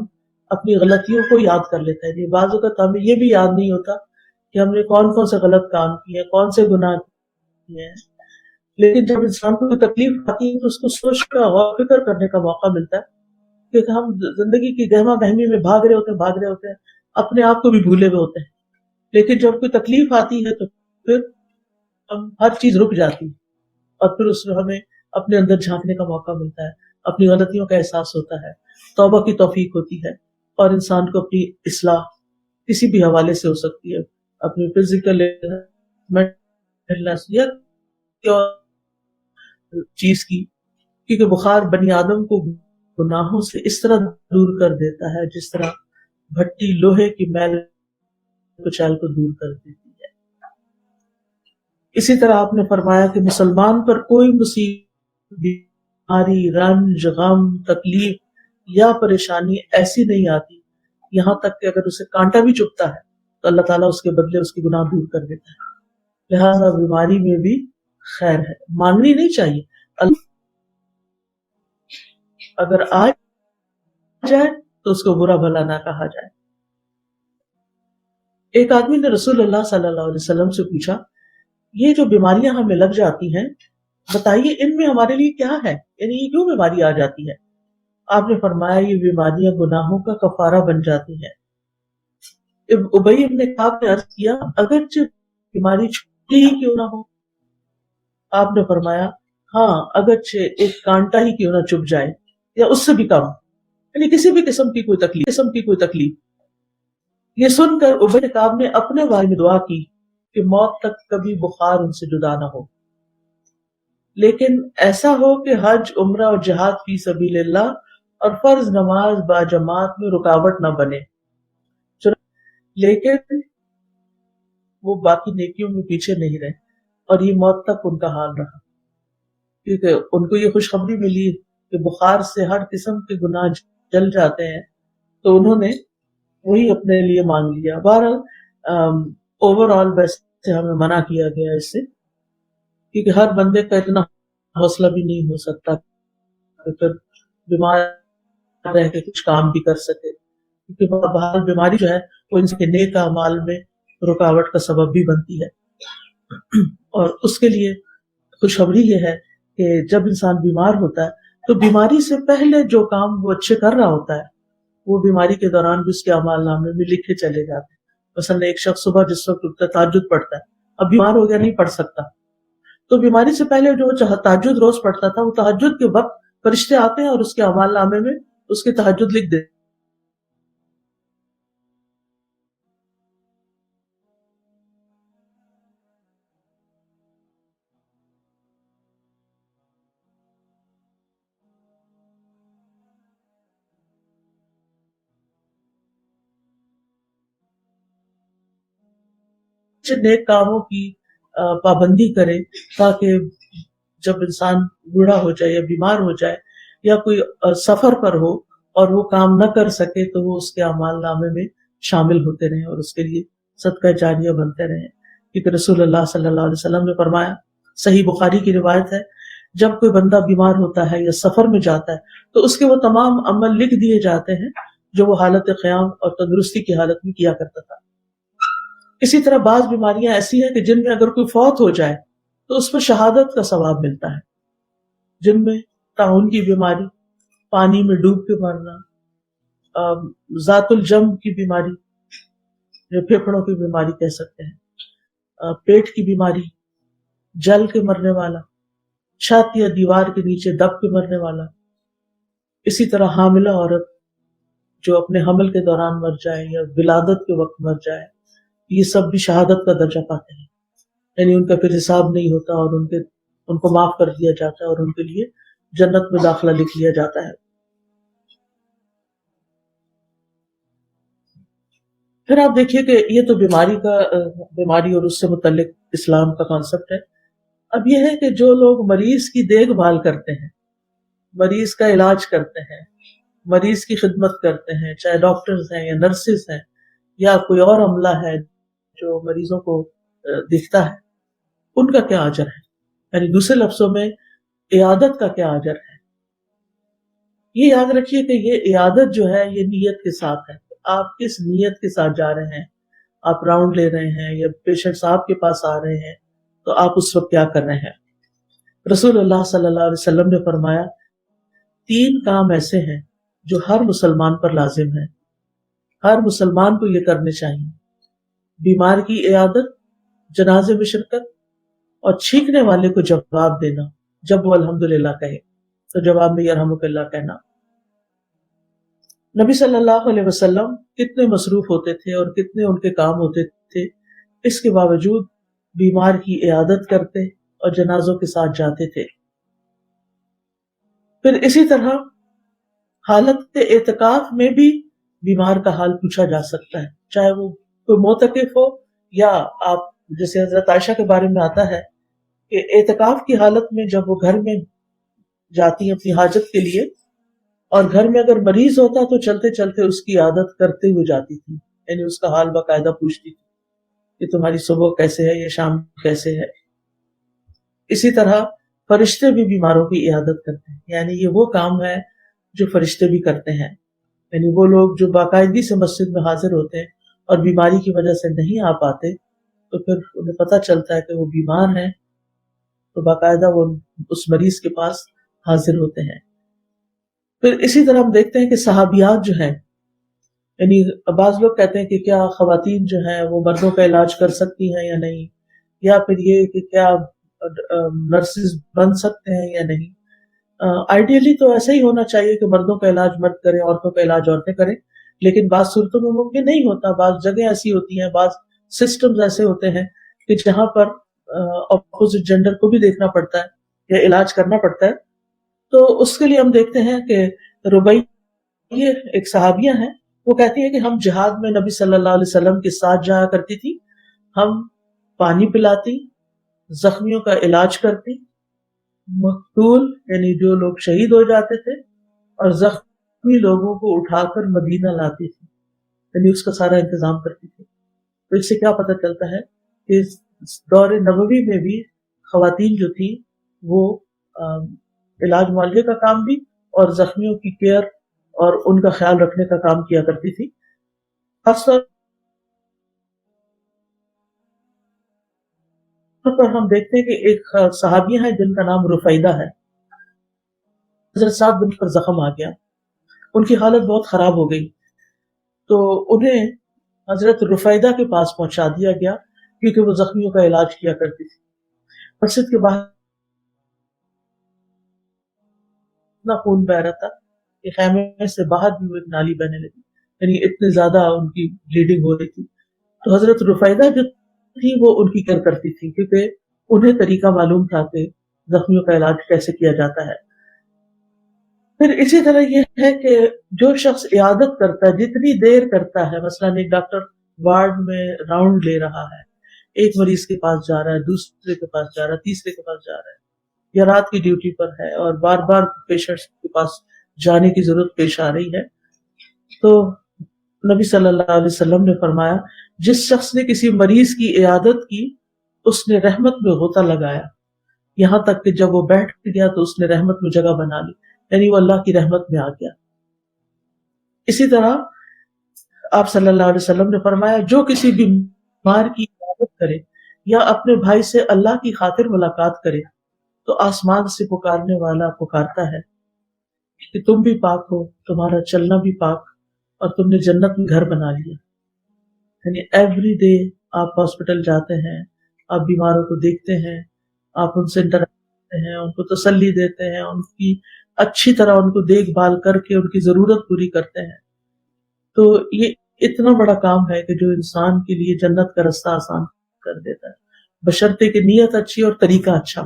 اپنی غلطیوں کو یاد کر لیتا ہے. بعض اوقات ہمیں یہ بھی یاد نہیں ہوتا کہ ہم نے کون کون سے غلط کام کیے ہیں، کون سے گناہ کیے ہیں. لیکن جب انسان کو تکلیف آتی ہے تو اس کو سوچ کا غور فکر کرنے کا موقع ملتا ہے کہ ہم زندگی کی گہما گہمی میں بھاگ رہے ہوتے ہیں اپنے آپ کو بھی بھولے ہوئے ہوتے ہیں. لیکن جب کوئی تکلیف آتی ہے تو پھر ہم ہر چیز رک جاتی ہے اور پھر اس میں ہمیں اپنے اندر جھانکنے کا موقع ملتا ہے، اپنی غلطیوں کا احساس ہوتا ہے، توبہ کی توفیق ہوتی ہے اور انسان کو اپنی اصلاح کسی بھی حوالے سے ہو سکتی ہے، اپنی فزیکل یا چیز کی. کیونکہ بخار بنی آدم کو گناہوں سے اس طرح دور کر دیتا ہے جس طرح بھٹی لوہے کی میل کچیل کو دور کر دیتی ہے. اسی طرح آپ نے فرمایا کہ مسلمان پر کوئی مصیبت، بیماری، رنج، غم، تکلیف یا پریشانی ایسی نہیں آتی یہاں تک کہ اگر اسے کانٹا بھی چبھتا ہے تو اللہ تعالیٰ اس کے بدلے اس کی گناہ دور کر دیتا ہے. لہذا بیماری میں بھی خیر ہے، مانگنی نہیں چاہیے. اگر آ جائے تو اس کو برا بھلا نہ کہا جائے. ایک آدمی نے رسول اللہ صلی اللہ علیہ وسلم سے پوچھا یہ جو بیماریاں ہمیں لگ جاتی ہیں بتائیے ان میں ہمارے لیے کیا ہے، یعنی یہ کیوں بیماری آ جاتی ہے؟ آپ نے فرمایا یہ بیماریاں گناہوں کا کفارہ بن جاتی ہیں. ابی ابن کعب نے عرض کیا اگرچہ بیماری چھوٹی ہی کیوں نہ ہو؟ آپ نے فرمایا ہاں اگرچہ ایک کانٹا ہی کیوں نہ چبھ جائے یا اس سے بھی کم، یعنی کسی بھی قسم کی کوئی تکلیف. یہ سن کر ابی بن کعب نے اپنے بارے میں دعا کی کہ موت تک کبھی بخار ان سے جدا نہ ہو. لیکن ایسا ہو کہ حج، عمرہ اور جہاد فی سبیل اللہ اور فرض نماز باجماعت میں رکاوٹ نہ بنے، لیکن وہ باقی نیکیوں میں پیچھے نہیں رہے، اور یہ موت تک ان کا حال رہا، کیونکہ ان کو یہ خوشخبری ملی کہ بخار سے ہر قسم کے گناہ جل جاتے ہیں، تو انہوں نے وہی اپنے لیے مانگ لیا۔ بہرحال اوور آل ویسے ہمیں منع کیا گیا اس سے، کیونکہ ہر بندے کا اتنا حوصلہ بھی نہیں ہو سکتا کہ پھر بیمار رہ کے کچھ کام بھی کر سکے، کیونکہ بہرحال بیماری جو ہے وہ انسان کے نیک اعمال میں رکاوٹ کا سبب بھی بنتی ہے، اور اس کے لیے خوشخبری یہ ہے کہ جب انسان بیمار ہوتا ہے تو بیماری سے پہلے جو کام وہ اچھے کر رہا ہوتا ہے وہ بیماری کے دوران بھی اس کے اعمال نامے میں لکھے چلے جاتے ہیں۔ مثلا ایک شخص صبح جس وقت اٹھتا ہے تہجد پڑھتا ہے، اب بیمار ہو گیا نہیں پڑھ سکتا، تو بیماری سے پہلے جو تہجد روز پڑھتا تھا، وہ تہجد کے وقت فرشتے آتے ہیں اور اس کے اعمال نامے میں اس کے تہجد لکھ دیتے۔ نیک کاموں کی پابندی کرے، تاکہ جب انسان بوڑھا ہو جائے یا بیمار ہو جائے یا کوئی سفر پر ہو اور وہ کام نہ کر سکے تو وہ اس کے اعمال نامے میں شامل ہوتے رہیں اور اس کے لیے صدقہ جاریہ بنتے رہیں، کیونکہ رسول اللہ صلی اللہ علیہ وسلم نے فرمایا، صحیح بخاری کی روایت ہے، جب کوئی بندہ بیمار ہوتا ہے یا سفر میں جاتا ہے تو اس کے وہ تمام عمل لکھ دیے جاتے ہیں جو وہ حالت قیام اور تندرستی کی حالت میں کیا کرتا تھا۔ اسی طرح بعض بیماریاں ایسی ہیں کہ جن میں اگر کوئی فوت ہو جائے تو اس پر شہادت کا ثواب ملتا ہے، جن میں طاعون کی بیماری، پانی میں ڈوب کے مرنا، ذات الجم کی بیماری، جو پھیپھڑوں کی بیماری کہہ سکتے ہیں، پیٹ کی بیماری، جل کے مرنے والا، چھت یا دیوار کے نیچے دب کے مرنے والا، اسی طرح حاملہ عورت جو اپنے حمل کے دوران مر جائے یا ولادت کے وقت مر جائے، یہ سب بھی شہادت کا درجہ پاتے ہیں، یعنی ان کا پھر حساب نہیں ہوتا اور ان کو معاف کر دیا جاتا ہے اور ان کے لیے جنت میں داخلہ لکھ لیا جاتا ہے۔ پھر آپ دیکھیے کہ یہ تو بیماری اور اس سے متعلق اسلام کا کانسیپٹ ہے۔ اب یہ ہے کہ جو لوگ مریض کی دیکھ بھال کرتے ہیں، مریض کا علاج کرتے ہیں، مریض کی خدمت کرتے ہیں، چاہے ڈاکٹرز ہیں یا نرسز ہیں یا کوئی اور عملہ ہے جو مریضوں کو دیکھتا ہے، ان کا کیا اجر ہے؟ یعنی دوسرے لفظوں میں عیادت کا کیا اجر ہے؟ یہ یاد رکھیے کہ یہ عیادت جو ہے یہ نیت کے ساتھ ہے، آپ کس نیت کے ساتھ جا رہے ہیں، آپ راؤنڈ لے رہے ہیں یا پیشنٹ صاحب کے پاس آ رہے ہیں تو آپ اس وقت کیا کر رہے ہیں۔ رسول اللہ صلی اللہ علیہ وسلم نے فرمایا، 3 کام ایسے ہیں جو ہر مسلمان پر لازم ہیں، ہر مسلمان کو یہ کرنے چاہیے: بیمار کی عیادت، جنازے میں شرکت، اور چھینکنے والے کو جواب دینا جب وہ الحمدللہ کہے تو جواب میں یرحمک اللہ کہنا۔ نبی صلی اللہ علیہ وسلم کتنے مصروف ہوتے تھے اور کتنے ان کے کام ہوتے تھے، اس کے باوجود بیمار کی عیادت کرتے اور جنازوں کے ساتھ جاتے تھے۔ پھر اسی طرح حالت اعتکاف میں بھی بیمار کا حال پوچھا جا سکتا ہے، چاہے وہ کوئی معتکف ہو یا آپ، جیسے حضرت عائشہ کے بارے میں آتا ہے کہ اعتکاف کی حالت میں جب وہ گھر میں جاتی ہیں اپنی حاجت کے لیے، اور گھر میں اگر مریض ہوتا تو چلتے چلتے اس کی عادت کرتے ہوئے جاتی تھی، یعنی اس کا حال باقاعدہ پوچھتی تھی کہ تمہاری صبح کیسے ہے یا شام کیسے ہے۔ اسی طرح فرشتے بھی بیماروں کی عیادت کرتے ہیں، یعنی یہ وہ کام ہے جو فرشتے بھی کرتے ہیں، یعنی وہ لوگ جو باقاعدگی سے مسجد میں حاضر ہوتے ہیں اور بیماری کی وجہ سے نہیں آ پاتے تو پھر انہیں پتہ چلتا ہے کہ وہ بیمار ہیں تو باقاعدہ وہ اس مریض کے پاس حاضر ہوتے ہیں۔ پھر اسی طرح ہم دیکھتے ہیں کہ صحابیات جو ہیں، یعنی بعض لوگ کہتے ہیں کہ کیا خواتین جو ہیں وہ مردوں کا علاج کر سکتی ہیں یا نہیں، یا پھر یہ کہ کیا نرسز بن سکتے ہیں یا نہیں۔ آئیڈیلی تو ایسا ہی ہونا چاہیے کہ مردوں کا علاج مرد کریں، عورتوں کا علاج عورتیں کریں، لیکن بعض صورتوں میں ممکن نہیں ہوتا، بعض جگہیں ایسی ہوتی ہیں، بعض سسٹمز ایسے ہوتے ہیں کہ جہاں پر اپوزٹ جینڈر کو بھی دیکھنا پڑتا ہے یا علاج کرنا پڑتا ہے، تو اس کے لیے ہم دیکھتے ہیں کہ ربیع یہ ایک صحابیہ ہیں، وہ کہتی ہے کہ ہم جہاد میں نبی صلی اللہ علیہ وسلم کے ساتھ جایا کرتی تھی، ہم پانی پلاتی، زخمیوں کا علاج کرتی، مقتول یعنی جو لوگ شہید ہو جاتے تھے اور زخمی لوگوں کو اٹھا کر مدینہ لاتی تھی، یعنی اس کا سارا انتظام کرتی تھی۔ تو اس سے کیا پتہ چلتا ہے کہ دور نبوی میں بھی خواتین جو تھی وہ علاج معالجے کا کام بھی اور زخمیوں کی کیئر اور ان کا خیال رکھنے کا کام کیا کرتی تھی۔ خاص طور پر ہم دیکھتے ہیں کہ ایک صحابیہ ہے جن کا نام رفیدہ ہے، حضرت سعد بن پر زخم آ گیا، ان کی حالت بہت خراب ہو گئی، تو انہیں حضرت رفیدہ کے پاس پہنچا دیا گیا کیونکہ وہ زخمیوں کا علاج کیا کرتی تھی۔ مسجد کے باہر اتنا خون بہ رہا تھا کہ خیمے سے باہر بھی وہ ایک نالی بہنے لگی، یعنی اتنی زیادہ ان کی بلیڈنگ ہو رہی تھی۔ تو حضرت رفیدہ جو تھی وہ ان کی کیئر کرتی تھی کیونکہ انہیں طریقہ معلوم تھا کہ زخمیوں کا علاج کیسے کیا جاتا ہے۔ پھر اسی طرح یہ ہے کہ جو شخص عیادت کرتا ہے جتنی دیر کرتا ہے، مثلاً ایک ڈاکٹر وارڈ میں راؤنڈ لے رہا ہے، ایک مریض کے پاس جا رہا ہے، دوسرے کے پاس جا رہا ہے، تیسرے کے پاس جا رہا ہے، یا رات کی ڈیوٹی پر ہے اور بار بار پیشنٹس کے پاس جانے کی ضرورت پیش آ رہی ہے، تو نبی صلی اللہ علیہ وسلم نے فرمایا جس شخص نے کسی مریض کی عیادت کی اس نے رحمت میں غوطہ لگایا، یہاں تک کہ جب وہ بیٹھ گیا تو اس نے رحمت میں جگہ بنا لی، یعنی وہ اللہ کی رحمت میں آ گیا۔ اسی طرح آپ صلی اللہ علیہ وسلم نے فرمایا جو کسی بیمار کی عیادت کرے یا اپنے بھائی سے اللہ کی خاطر ملاقات کرے تو آسمان سے پکارنے والا پکارتا ہے کہ تم بھی پاک ہو، تمہارا چلنا بھی پاک، اور تم نے جنت میں گھر بنا لیا۔ یعنی ایوری ڈے آپ ہاسپٹل جاتے ہیں، آپ بیماروں کو دیکھتے ہیں، آپ ان سے انٹریکٹ کرتے ہیں، ان کو تسلی دیتے ہیں، ان کی اچھی طرح ان کو دیکھ بھال کر کے ان کی ضرورت پوری کرتے ہیں، تو یہ اتنا بڑا کام ہے کہ جو انسان کے لیے جنت کا رستہ آسان کر دیتا ہے، بشرطے کہ نیت اچھی اور طریقہ اچھا۔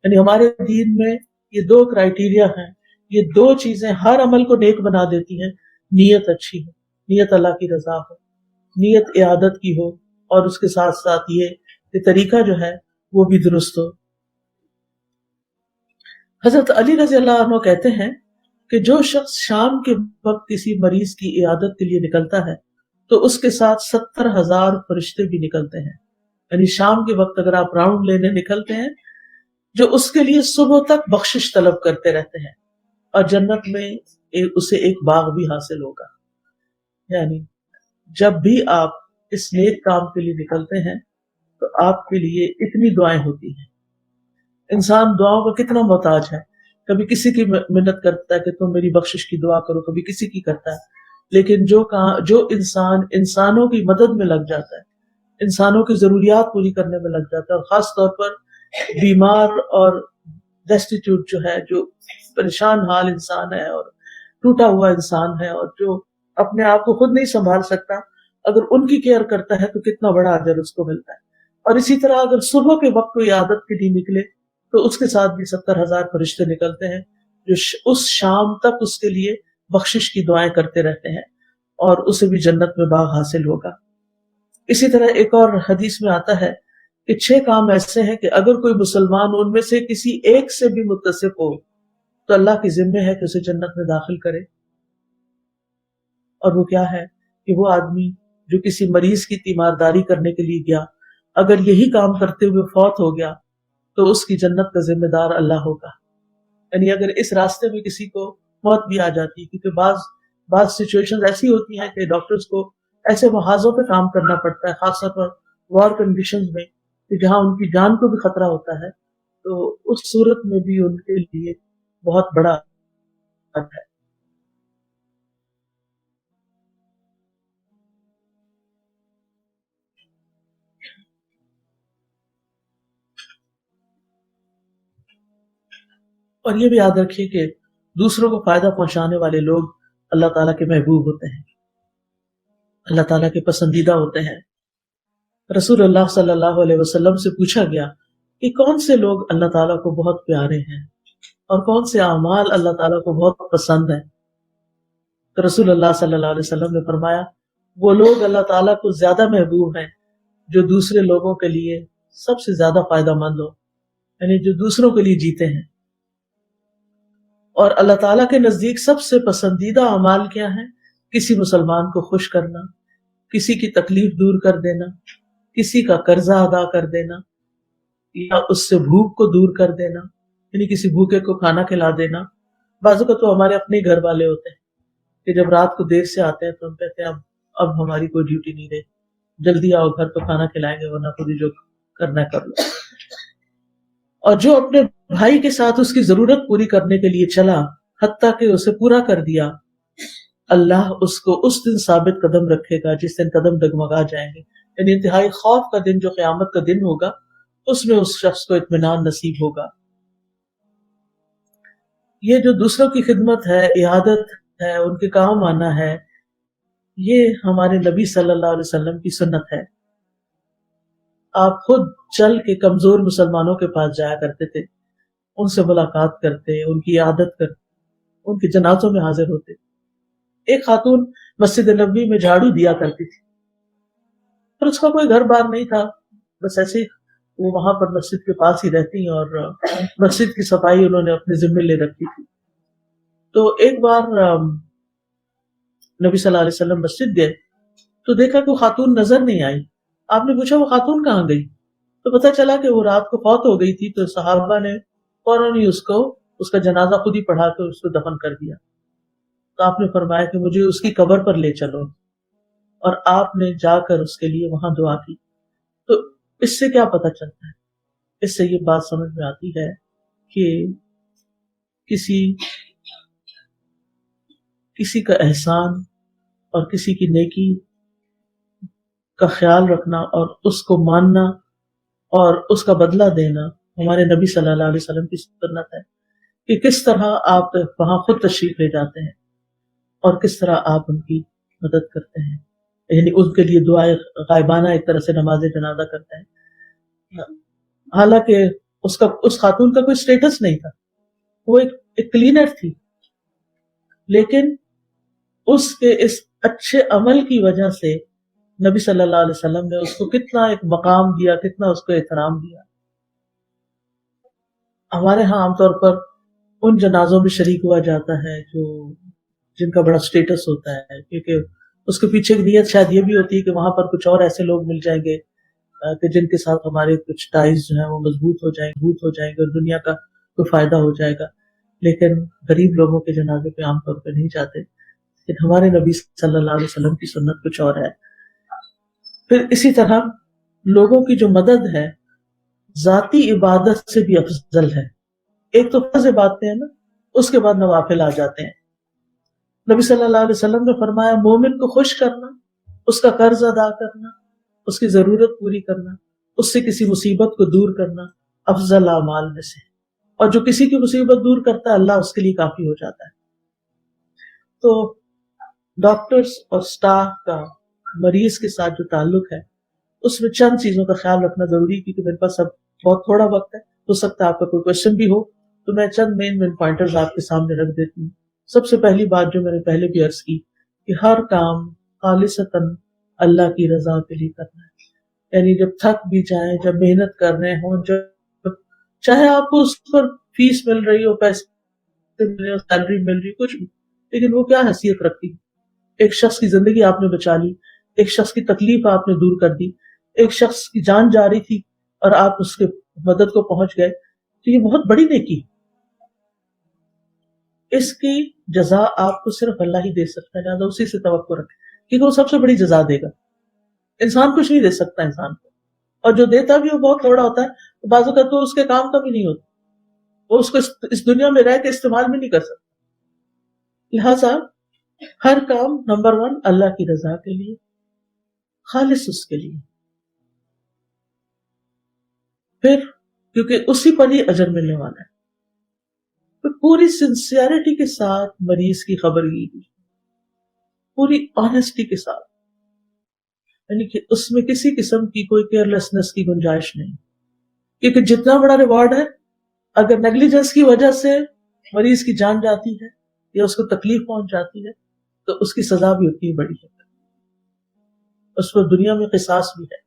یعنی ہمارے دین میں یہ دو کرائیٹیریا ہیں، یہ دو چیزیں ہر عمل کو نیک بنا دیتی ہیں، نیت اچھی ہو، نیت اللہ کی رضا ہو، نیت عیادت کی ہو، اور اس کے ساتھ ساتھ یہ کہ طریقہ جو ہے وہ بھی درست ہو۔ حضرت علی رضی اللہ عنہ کہتے ہیں کہ جو شخص شام کے وقت کسی مریض کی عیادت کے لیے نکلتا ہے تو اس کے ساتھ 70,000 فرشتے بھی نکلتے ہیں، یعنی شام کے وقت اگر آپ راؤنڈ لینے نکلتے ہیں جو اس کے لیے صبح تک بخشش طلب کرتے رہتے ہیں، اور جنت میں اسے ایک باغ بھی حاصل ہوگا۔ یعنی جب بھی آپ اس نیک کام کے لیے نکلتے ہیں تو آپ کے لیے اتنی دعائیں ہوتی ہیں۔ انسان دعاؤں کا کتنا محتاج ہے، کبھی کسی کی منت کرتا ہے کہ تم میری بخشش کی دعا کرو، کبھی کسی کی کرتا ہے، لیکن جو انسان انسانوں کی مدد میں لگ جاتا ہے، انسانوں کی ضروریات پوری کرنے میں لگ جاتا ہے، اور خاص طور پر بیمار اور ڈیسٹیٹیوٹ جو ہے، جو پریشان حال انسان ہے اور ٹوٹا ہوا انسان ہے اور جو اپنے آپ کو خود نہیں سنبھال سکتا، اگر ان کی کیئر کرتا ہے تو کتنا بڑا اجر اس کو ملتا ہے۔ اور اسی طرح اگر صبح کے وقت کوئی عادت کے لیے نکلے تو اس کے ساتھ بھی 70,000 فرشتے نکلتے ہیں جو اس شام تک اس کے لیے بخشش کی دعائیں کرتے رہتے ہیں، اور اسے بھی جنت میں باغ حاصل ہوگا۔ اسی طرح ایک اور حدیث میں آتا ہے کہ 6 کام ایسے ہیں کہ اگر کوئی مسلمان ان میں سے کسی ایک سے بھی متصف ہو تو اللہ کی ذمہ ہے کہ اسے جنت میں داخل کرے، اور وہ کیا ہے کہ وہ آدمی جو کسی مریض کی تیمارداری کرنے کے لیے گیا، اگر یہی کام کرتے ہوئے فوت ہو گیا تو اس کی جنت کا ذمہ دار اللہ ہوگا۔ یعنی اگر اس راستے میں کسی کو موت بھی آ جاتی، کیونکہ بعض سچویشن ایسی ہوتی ہیں کہ ڈاکٹرز کو ایسے محاذوں پہ کام کرنا پڑتا ہے، خاص طور پر وار کنڈیشنز میں کہ جہاں ان کی جان کو بھی خطرہ ہوتا ہے، تو اس صورت میں بھی ان کے لیے بہت بڑا ہے۔ اور یہ بھی یاد رکھیے کہ دوسروں کو فائدہ پہنچانے والے لوگ اللہ تعالیٰ کے محبوب ہوتے ہیں، اللہ تعالیٰ کے پسندیدہ ہوتے ہیں۔ رسول اللہ صلی اللہ علیہ وسلم سے پوچھا گیا کہ کون سے لوگ اللہ تعالیٰ کو بہت پیارے ہیں اور کون سے اعمال اللہ تعالیٰ کو بہت پسند ہیں. تو رسول اللہ صلی اللہ علیہ وسلم نے فرمایا وہ لوگ اللہ تعالیٰ کو زیادہ محبوب ہیں جو دوسرے لوگوں کے لیے سب سے زیادہ فائدہ مند ہو، یعنی جو دوسروں کے لیے جیتے ہیں. اور اللہ تعالیٰ کے نزدیک سب سے پسندیدہ اعمال کیا ہیں؟ کسی مسلمان کو خوش کرنا، کسی کی تکلیف دور کر دینا، کسی کا قرضہ ادا کر دینا، یا اس سے بھوک کو دور کر دینا، یعنی کسی بھوکے کو کھانا کھلا دینا. بعض اوقات تو ہمارے اپنے گھر والے ہوتے ہیں کہ جب رات کو دیر سے آتے ہیں تو ہم کہتے ہیں اب ہماری کوئی ڈیوٹی نہیں رہی، جلدی آؤ گھر پہ کھانا کھلائیں گے ورنہ خود ہی جو کرنا ہے کر لو. اور جو اپنے بھائی کے ساتھ اس کی ضرورت پوری کرنے کے لیے چلا حتیٰ کہ اسے پورا کر دیا، اللہ اس کو اس دن ثابت قدم رکھے گا جس دن قدم ڈگمگا جائیں گے، یعنی انتہائی خوف کا دن جو قیامت کا دن ہوگا اس میں اس شخص کو اطمینان نصیب ہوگا. یہ جو دوسروں کی خدمت ہے، عیادت ہے، ان کے کام آنا ہے، یہ ہمارے نبی صلی اللہ علیہ وسلم کی سنت ہے. آپ خود چل کے کمزور مسلمانوں کے پاس جایا کرتے تھے، ان سے ملاقات کرتے، ان کی عیادت کرتے، ان کے جنازوں میں حاضر ہوتے. ایک خاتون مسجد نبوی میں جھاڑو دیا کرتی تھی، پر اس کا کوئی گھر بار نہیں تھا، بس ایسے ہی وہ وہاں پر مسجد کے پاس ہی رہتی اور مسجد کی صفائی انہوں نے اپنے ذمے لے رکھی تھی. تو ایک بار نبی صلی اللہ علیہ وسلم مسجد گئے تو دیکھا کہ وہ خاتون نظر نہیں آئی. آپ نے پوچھا وہ خاتون کہاں گئی؟ تو پتہ چلا کہ وہ رات کو فوت ہو گئی تھی. تو صحابہ نے فوراً ہی اس کا جنازہ خود ہی پڑھا کے اس کو دفن کر دیا. تو آپ نے فرمایا کہ مجھے اس کی قبر پر لے چلو، اور آپ نے جا کر اس کے لیے وہاں دعا کی. تو اس سے کیا پتہ چلتا ہے؟ اس سے یہ بات سمجھ میں آتی ہے کہ کسی کا احسان اور کسی کی نیکی کا خیال رکھنا اور اس کو ماننا اور اس کا بدلہ دینا ہمارے نبی صلی اللہ علیہ وسلم کی سنت ہے کہ کس طرح آپ وہاں خود تشریف لے جاتے ہیں اور کس طرح آپ ان کی مدد کرتے ہیں، یعنی ان کے لیے دعائیں غائبانہ ایک طرح سے نماز جنازہ کرتے ہیں. حالانکہ اس خاتون کا کوئی سٹیٹس نہیں تھا، وہ ایک کلینر تھی، لیکن اس کے اس اچھے عمل کی وجہ سے نبی صلی اللہ علیہ وسلم نے اس کو کتنا ایک مقام دیا، کتنا اس کو احترام دیا. ہمارے ہاں عام طور پر ان جنازوں میں شریک ہوا جاتا ہے جن کا بڑا سٹیٹس ہوتا ہے، کیونکہ اس کے پیچھے کی نیت شاید یہ بھی ہوتی ہے کہ وہاں پر کچھ اور ایسے لوگ مل جائیں گے کہ جن کے ساتھ ہمارے کچھ ٹائز جو ہیں وہ مضبوط ہو جائیں گے اور دنیا کا کوئی فائدہ ہو جائے گا. لیکن غریب لوگوں کے جنازے پہ عام طور پہ نہیں جاتے. لیکن ہمارے نبی صلی اللہ علیہ وسلم کی سنت کچھ اور ہے. پھر اسی طرح لوگوں کی جو مدد ہے ذاتی عبادت سے بھی افضل ہے. ایک تو فرض عبادتیں ہیں نا، اس کے بعد نوافل آ جاتے ہیں. نبی صلی اللہ علیہ وسلم نے فرمایا مومن کو خوش کرنا، اس کا قرض ادا کرنا، اس کی ضرورت پوری کرنا، اس سے کسی مصیبت کو دور کرنا افضل اعمال میں سے. اور جو کسی کی مصیبت دور کرتا ہے اللہ اس کے لیے کافی ہو جاتا ہے. تو ڈاکٹرز اور سٹاف کا مریض کے ساتھ جو تعلق ہے اس میں چند چیزوں کا خیال رکھنا ضروری ہے، کیونکہ میرے پاس اب بہت تھوڑا وقت ہے. ہو سکتا ہے آپ کا کوئی کوشچن بھی ہو تو میں چند مین پوائنٹرز آپ کے سامنے رکھ دیتی ہوں. سب سے پہلی بات جو میں نے پہلے بھی عرض کی کہ ہر کام خالصتاً اللہ کی رضا کے لیے کرنا ہے. یعنی جب تھک بھی جائیں، جب محنت کر رہے ہوں، جب چاہے آپ کو اس پر فیس مل رہی ہو، پیسے مل رہے ہو، سیلری مل رہی ہو، کچھ بھی، لیکن وہ کیا حیثیت رکھتی ہے؟ ایک شخص کی زندگی آپ نے بچا لی، ایک شخص کی تکلیف آپ نے دور کر دی، ایک شخص کی جان جا رہی تھی اور آپ اس کے مدد کو پہنچ گئے، تو یہ بہت بڑی نیکی. اس کی جزا آپ کو صرف اللہ ہی دے سکتا ہے، لہٰذا اسی سے توقع رکھیں، کیونکہ وہ سب سے بڑی جزا دے گا. انسان کچھ نہیں دے سکتا انسان کو، اور جو دیتا بھی وہ بہت تھوڑا ہوتا ہے. بعض اوقات تو اس کے کام کا بھی نہیں ہوتا، وہ اس کو اس دنیا میں رہ کے استعمال بھی نہیں کر سکتا. لہٰذا ہر کام نمبر 1 اللہ کی رضا کے لیے، خالص اس کے لیے، پھر کیونکہ اسی پر ہی اجر ملنے والا ہے. پھر پوری سنسیئرٹی کے ساتھ مریض کی خبر لی، پوری آنےسٹی کے ساتھ، یعنی کہ اس میں کسی قسم کی کوئی کیئرلیسنس کی گنجائش نہیں کیونکہ جتنا بڑا ریوارڈ ہے، اگر نیگلیجنس کی وجہ سے مریض کی جان جاتی ہے یا اس کو تکلیف پہنچ جاتی ہے تو اس کی سزا بھی اتنی بڑی ہے، اس پر دنیا میں قصاص بھی ہے۔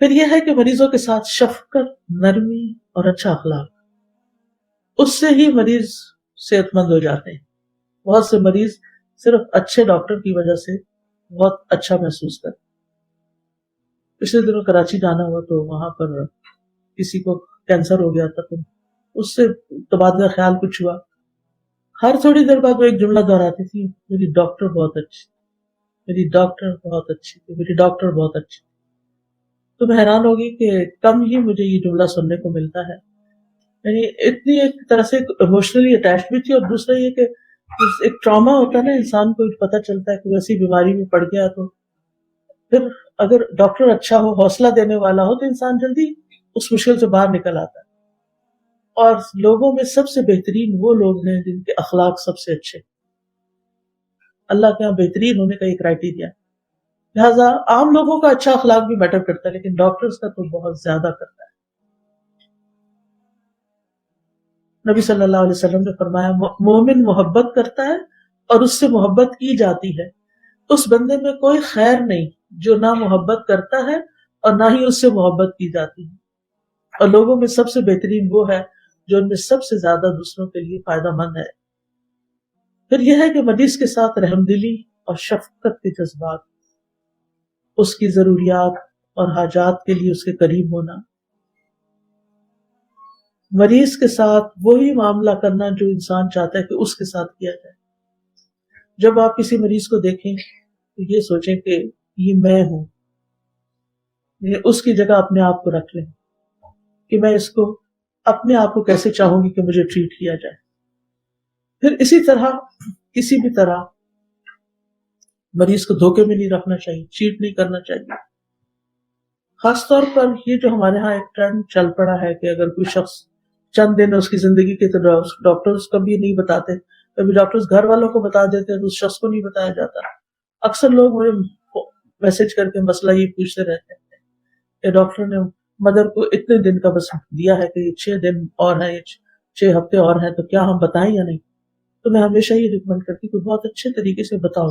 پھر یہ ہے کہ مریضوں کے ساتھ شفقت، نرمی اور اچھا اخلاق، اس سے ہی مریض صحت مند ہو جاتے ہیں۔ بہت سے مریض صرف اچھے ڈاکٹر کی وجہ سے بہت اچھا محسوس کرتے۔ پچھلے دنوں کراچی جانا ہوا تو وہاں پر کسی کو کینسر ہو گیا تھا، تو اس سے تبادلہ خیال کچھ ہوا، ہر تھوڑی دیر بعد وہ ایک جملہ دہراتی تھی، میری ڈاکٹر بہت اچھی، میری ڈاکٹر بہت اچھی تھی، میری ڈاکٹر بہت اچھی۔ تو میں حیران ہوگی کہ کم ہی مجھے یہ جملہ سننے کو ملتا ہے، یعنی اتنی ایک طرح سے ایموشنلی اٹیچ بھی تھی۔ اور دوسرا یہ کہ ایک ٹراما ہوتا ہے نا، انسان کو پتہ چلتا ہے کہ ویسی بیماری میں پڑ گیا، تو پھر اگر ڈاکٹر اچھا ہو، حوصلہ دینے والا ہو، تو انسان جلدی اس مشکل سے باہر نکل آتا ہے۔ اور لوگوں میں سب سے بہترین وہ لوگ ہیں جن کے اخلاق سب سے اچھے، اللہ کے یہاں بہترین ہونے کا یہ کرائٹیریا ہے۔ لہٰذا عام لوگوں کا اچھا اخلاق بھی میٹر کرتا ہے، لیکن ڈاکٹرز کا تو بہت زیادہ کرتا ہے۔ نبی صلی اللہ علیہ وسلم نے فرمایا، مومن محبت کرتا ہے اور اس سے محبت کی جاتی ہے، اس بندے میں کوئی خیر نہیں جو نہ محبت کرتا ہے اور نہ ہی اس سے محبت کی جاتی ہے، اور لوگوں میں سب سے بہترین وہ ہے جو ان میں سب سے زیادہ دوسروں کے لیے فائدہ مند ہے۔ پھر یہ ہے کہ مریض کے ساتھ رحم دلی اور شفقت کے جذبات، اس کی ضروریات اور حاجات کے لیے اس کے قریب ہونا، مریض کے ساتھ وہی معاملہ کرنا جو انسان چاہتا ہے کہ اس کے ساتھ کیا جائے۔ جب آپ کسی مریض کو دیکھیں تو یہ سوچیں کہ یہ میں ہوں، یہ اس کی جگہ اپنے آپ کو رکھ لیں کہ میں اس کو اپنے آپ کو کیسے چاہوں گی کہ مجھے ٹریٹ کیا جائے۔ پھر اسی طرح کسی بھی طرح مریض کو دھوکے میں نہیں رکھنا چاہیے، چیٹ نہیں کرنا چاہیے۔ خاص طور پر یہ جو ہمارے ہاں ایک ٹرینڈ چل پڑا ہے کہ اگر کوئی شخص چند دن اس کی زندگی کے، تو ڈاکٹرز کبھی نہیں بتاتے، کبھی ڈاکٹرز گھر والوں کو بتا دیتے ہیں تو اس شخص کو نہیں بتایا جاتا۔ اکثر لوگ مجھے میسج کر کے مسئلہ یہ پوچھتے رہتے ہیں کہ ڈاکٹر نے مدر کو اتنے دن کا بس دیا ہے کہ 6 دن اور ہیں، 6 ہفتے اور ہیں، تو کیا ہم بتائیں یا نہیں؟ تو میں ہمیشہ یہ ریکمینڈ کرتی کہ بہت اچھے طریقے سے بتاؤ۔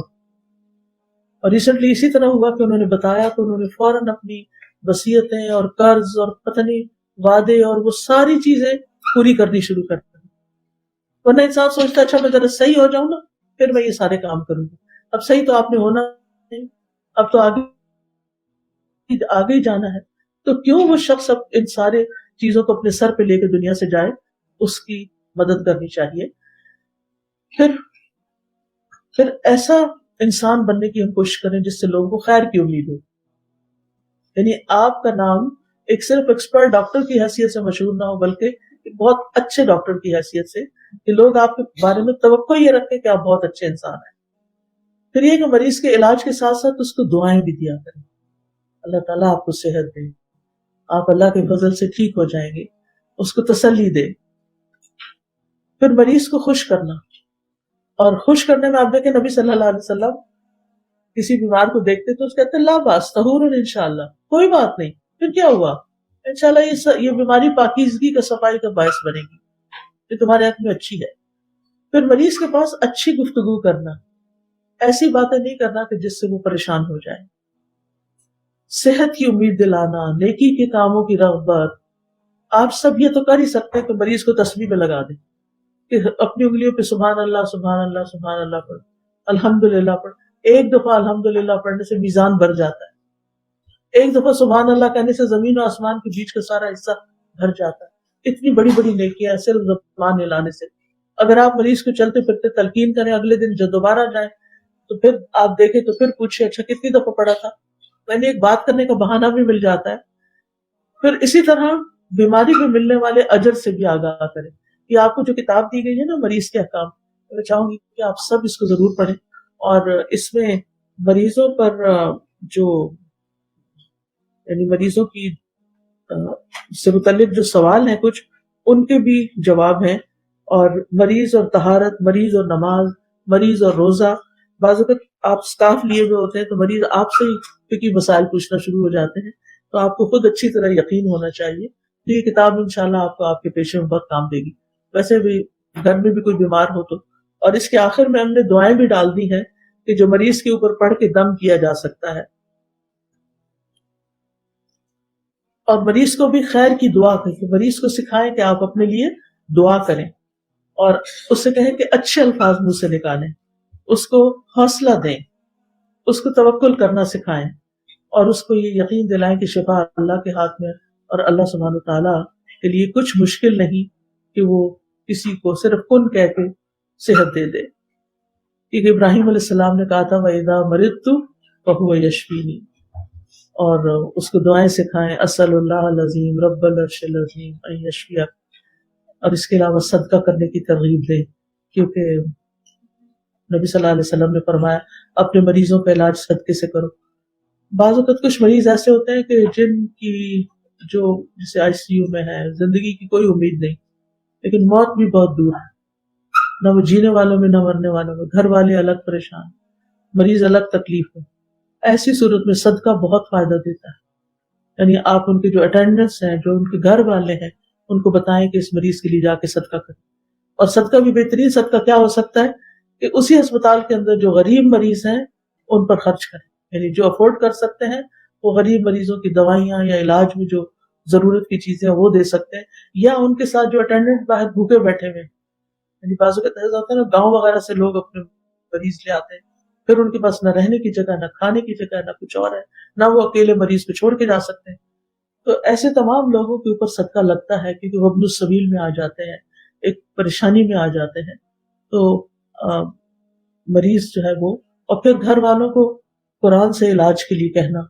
اور ریسنٹلی اسی طرح ہوا کہ انہوں نے بتایا تو انہوں نے فوراً اپنی وصیتیں اور قرض اور پتہ نہیں وعدے اور وہ ساری چیزیں پوری کرنی شروع کر دی۔ ورنہ انسان سوچتا اچھا میں ذرا صحیح ہو جاؤں نا پھر میں یہ سارے کام کروں گی، اب صحیح تو آپ نے ہونا نہیں، اب تو آگے ہی جانا ہے، تو کیوں وہ شخص اب ان سارے چیزوں کو اپنے سر پہ لے کے دنیا سے جائے؟ اس کی مدد کرنی چاہیے۔ پھر ایسا انسان بننے کی ہم کوشش کریں جس سے لوگوں کو خیر کی امید ہو، یعنی آپ کا نام ایک صرف ایکسپرٹ ڈاکٹر کی حیثیت سے مشہور نہ ہو، بلکہ ایک بہت اچھے ڈاکٹر کی حیثیت سے، کہ لوگ آپ کے بارے میں توقع یہ رکھیں کہ آپ بہت اچھے انسان ہیں۔ پھر یہ کہ مریض کے علاج کے ساتھ ساتھ اس کو دعائیں بھی دیا کریں، اللہ تعالیٰ آپ کو صحت دے، آپ اللہ کے فضل سے ٹھیک ہو جائیں گے، اس کو تسلی دے۔ پھر مریض کو خوش کرنا، اور خوش کرنے میں آپ دیکھیں نبی صلی اللہ علیہ وسلم کسی بیمار کو دیکھتے تو اس کہتے ہیں لا باس طہور انشاءاللہ، کوئی بات نہیں، پھر کیا ہوا، انشاءاللہ یہ بیماری پاکیزگی کا، صفائی کا باعث بنے گی، یہ تمہارے حق میں اچھی ہے۔ پھر مریض کے پاس اچھی گفتگو کرنا، ایسی باتیں نہیں کرنا کہ جس سے وہ پریشان ہو جائے، صحت کی امید دلانا، نیکی کے کاموں کی رغبت۔ آپ سب یہ تو کر ہی سکتے ہیں کہ مریض کو تسبیح میں لگا دیں، کہ اپنی انگلیوں پہ سبحان اللہ سبحان اللہ سبحان اللہ پڑھ، الحمدللہ پڑھ۔ ایک دفعہ الحمدللہ پڑھنے سے میزان بھر جاتا ہے، ایک دفعہ سبحان اللہ کہنے سے زمین و آسمان کے بیچ کا سارا حصہ بھر جاتا ہے۔ اتنی بڑی بڑی نیکیاں صرف زبان ہلانے سے۔ اگر آپ مریض کو چلتے پھرتے تلقین کریں، اگلے دن جو دوبارہ جائیں تو پھر آپ دیکھیں تو پھر پوچھیں اچھا کتنی دفعہ پڑھا تھا، یعنی ایک بات کرنے کا بہانہ بھی مل جاتا ہے۔ پھر اسی طرح بیماری میں ملنے والے اجر سے بھی آگاہ کریں، کہ آپ کو جو کتاب دی گئی ہے نا مریض کے احکام، میں چاہوں گی کہ آپ سب اس کو ضرور پڑھیں، اور اس میں مریضوں پر جو یعنی مریضوں کی سے متعلق جو سوال ہیں کچھ ان کے بھی جواب ہیں، اور مریض اور طہارت، مریض اور نماز، مریض اور روزہ۔ بعض اوقات آپ سکارف لیے ہوئے ہوتے ہیں تو مریض آپ سے ہی فقہی مسائل پوچھنا شروع ہو جاتے ہیں تو آپ کو خود اچھی طرح یقین ہونا چاہیے. تو یہ کتاب انشاءاللہ آپ کو آپ کے پیشے میں بہت کام دے گی. ویسے بھی گھر میں بھی کوئی بیمار ہو تو، اور اس کے آخر میں ہم نے دعائیں بھی ڈال دی ہیں کہ جو مریض کے اوپر پڑھ کے دم کیا جا سکتا ہے. اور مریض کو بھی خیر کی دعا کریں، مریض کو سکھائیں کہ آپ اپنے لیے دعا کریں، اور اس سے کہیں کہ اچھے الفاظ منہ سے نکالیں، اس کو حوصلہ دیں، اس کو توکل کرنا سکھائیں، اور اس کو یہ یقین دلائیں کہ شفا اللہ کے ہاتھ میں، اور اللہ سبحانہ وتعالیٰ کے لیے کچھ مشکل نہیں کہ وہ کسی کو صرف کن کہہ کے صحت دے دے. کیونکہ ابراہیم علیہ السلام نے کہا تھا وَإِذَا مَرِضْتُ فَهُوَ يَشْفِينِ، اور اس کو دعائیں سکھائیں اسأل اللہ العظیم رب العرش العظیم ان یشفیہ. اور اس کے علاوہ صدقہ کرنے کی ترغیب دیں، کیونکہ نبی صلی اللہ علیہ وسلم نے فرمایا اپنے مریضوں کا علاج صدقے سے کرو. بعض اوقات کچھ مریض ایسے ہوتے ہیں کہ جن کی جو جیسے آئی سی یو میں ہے، زندگی کی کوئی امید نہیں، لیکن موت بھی بہت دور ہے، نہ وہ جینے والوں میں نہ مرنے والوں میں، گھر والے الگ پریشان، مریض الگ تکلیف میں. ایسی صورت میں صدقہ بہت فائدہ دیتا ہے. یعنی آپ ان کے جو اٹینڈنٹس ہیں، جو ان کے گھر والے ہیں، ان کو بتائیں کہ اس مریض کے لیے جا کے صدقہ کریں. اور صدقہ بھی بہترین صدقہ کیا ہو سکتا ہے کہ اسی ہسپتال کے اندر جو غریب مریض ہیں ان پر خرچ کریں. یعنی جو افورڈ کر سکتے ہیں وہ غریب مریضوں کی دوائیاں یا علاج میں جو ضرورت کی چیزیں وہ دے سکتے ہیں، یا ان کے ساتھ جو اٹینڈنٹ باہر بھوکے بیٹھے ہوئے ہیں. یعنی بعض اوقات ایسا ہوتا ہے نا، گاؤں وغیرہ سے لوگ اپنے مریض لے آتے ہیں، پھر ان کے پاس نہ رہنے کی جگہ، نہ کھانے کی جگہ، نہ کچھ اور ہے، نہ وہ اکیلے مریض کو چھوڑ کے جا سکتے ہیں. تو ایسے تمام لوگوں کے اوپر صدقہ لگتا ہے، کیونکہ وہ ابن السبیل میں آ جاتے ہیں، ایک پریشانی میں آ جاتے ہیں. تو مریض جو ہے وہ، اور پھر گھر والوں کو قرآن سے علاج کے لیے کہنا،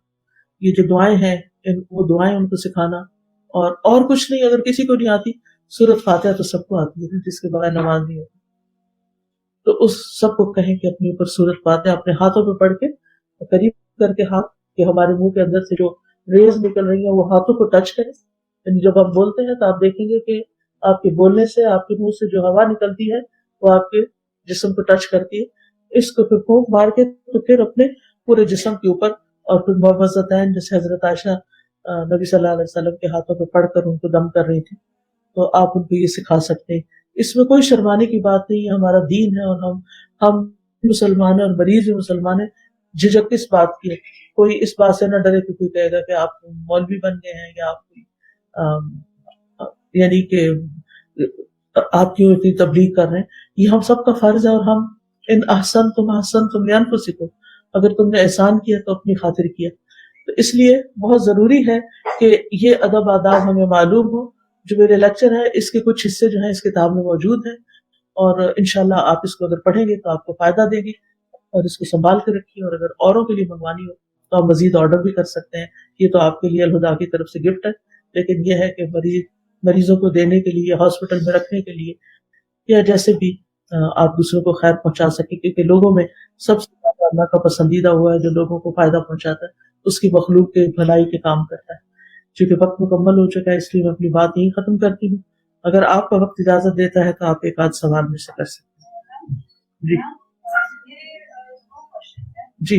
یہ جو دعائیں ہیں وہ دعائیں ان کو سکھانا. اور کچھ نہیں، اگر کسی کو نہیں آتی سورۃ فاتحہ تو سب کو آتی ہے، جس کے بغیر نماز نہیں ہوتی. تو اس سب کو کہیں کہ اپنے اوپر سورۃ فاتحہ اپنے ہاتھوں پہ پڑھ کے قریب کر کے ہاتھ کہ ہمارے منہ کے اندر سے جو ریز نکل رہی ہیں وہ ہاتھوں کو ٹچ کریں. یعنی جب ہم بولتے ہیں تو آپ دیکھیں گے کہ آپ کے بولنے سے، آپ کے منہ سے جو ہوا نکلتی ہے وہ آپ کے جسم کو ٹچ کرتی ہے. اس کو پھر پھونک مار کے تو پھر اپنے پورے جسم کے اوپر، اور پھر موعظتین جیسے حضرت عائشہ نبی صلی اللہ علیہ وسلم کے ہاتھوں پہ پڑھ کر ان کو دم کر رہی تھی، تو آپ ان کو یہ سکھا سکتے ہیں. اس میں کوئی شرمانے کی بات نہیں ہے، ہمارا دین ہے، اور ہم مسلمان ہیں اور مریض بھی مسلمان ہیں. جھجک کس بات کی ہے؟ کوئی اس بات سے نہ ڈرے کہ کوئی کہے گا کہ آپ مولوی بن گئے ہیں، یا آپ یعنی کہ آپ کیوں اتنی تبلیغ کر رہے ہیں. یہ ہم سب کا فرض ہے، اور ہم ان احسنتم لانفسکم، اگر تم نے احسان کیا تو اپنی خاطر کیا. تو اس لیے بہت ضروری ہے کہ یہ ادب آداب ہمیں معلوم ہو. جو میرے لیکچر ہے اس کے کچھ حصے جو ہیں اس کتاب میں موجود ہیں، اور انشاءاللہ آپ اس کو اگر پڑھیں گے تو آپ کو فائدہ دے گی، اور اس کو سنبھال کے رکھیے. اور اگر اوروں کے لیے منگوانی ہو تو آپ مزید آرڈر بھی کر سکتے ہیں. یہ تو آپ کے لیے الہدا کی طرف سے گفٹ ہے، لیکن یہ ہے کہ مریضوں کو دینے کے لیے، ہاسپٹل میں رکھنے کے لیے، یا جیسے بھی آپ دوسروں کو خیر پہنچا سکیں. کیونکہ لوگوں میں سب سے زیادہ اللہ کا پسندیدہ ہوا ہے جو لوگوں کو فائدہ پہنچاتا ہے، اس کی مخلوق کے بھلائی کے کام کرتا ہے. چونکہ وقت مکمل ہو چکا ہے اس لیے میں اپنی بات یہیں ختم کرتی ہوں. اگر آپ کا وقت اجازت دیتا ہے تو آپ ایک آدھ سوال مجھ سے کر سکتے ہیں. جی جی.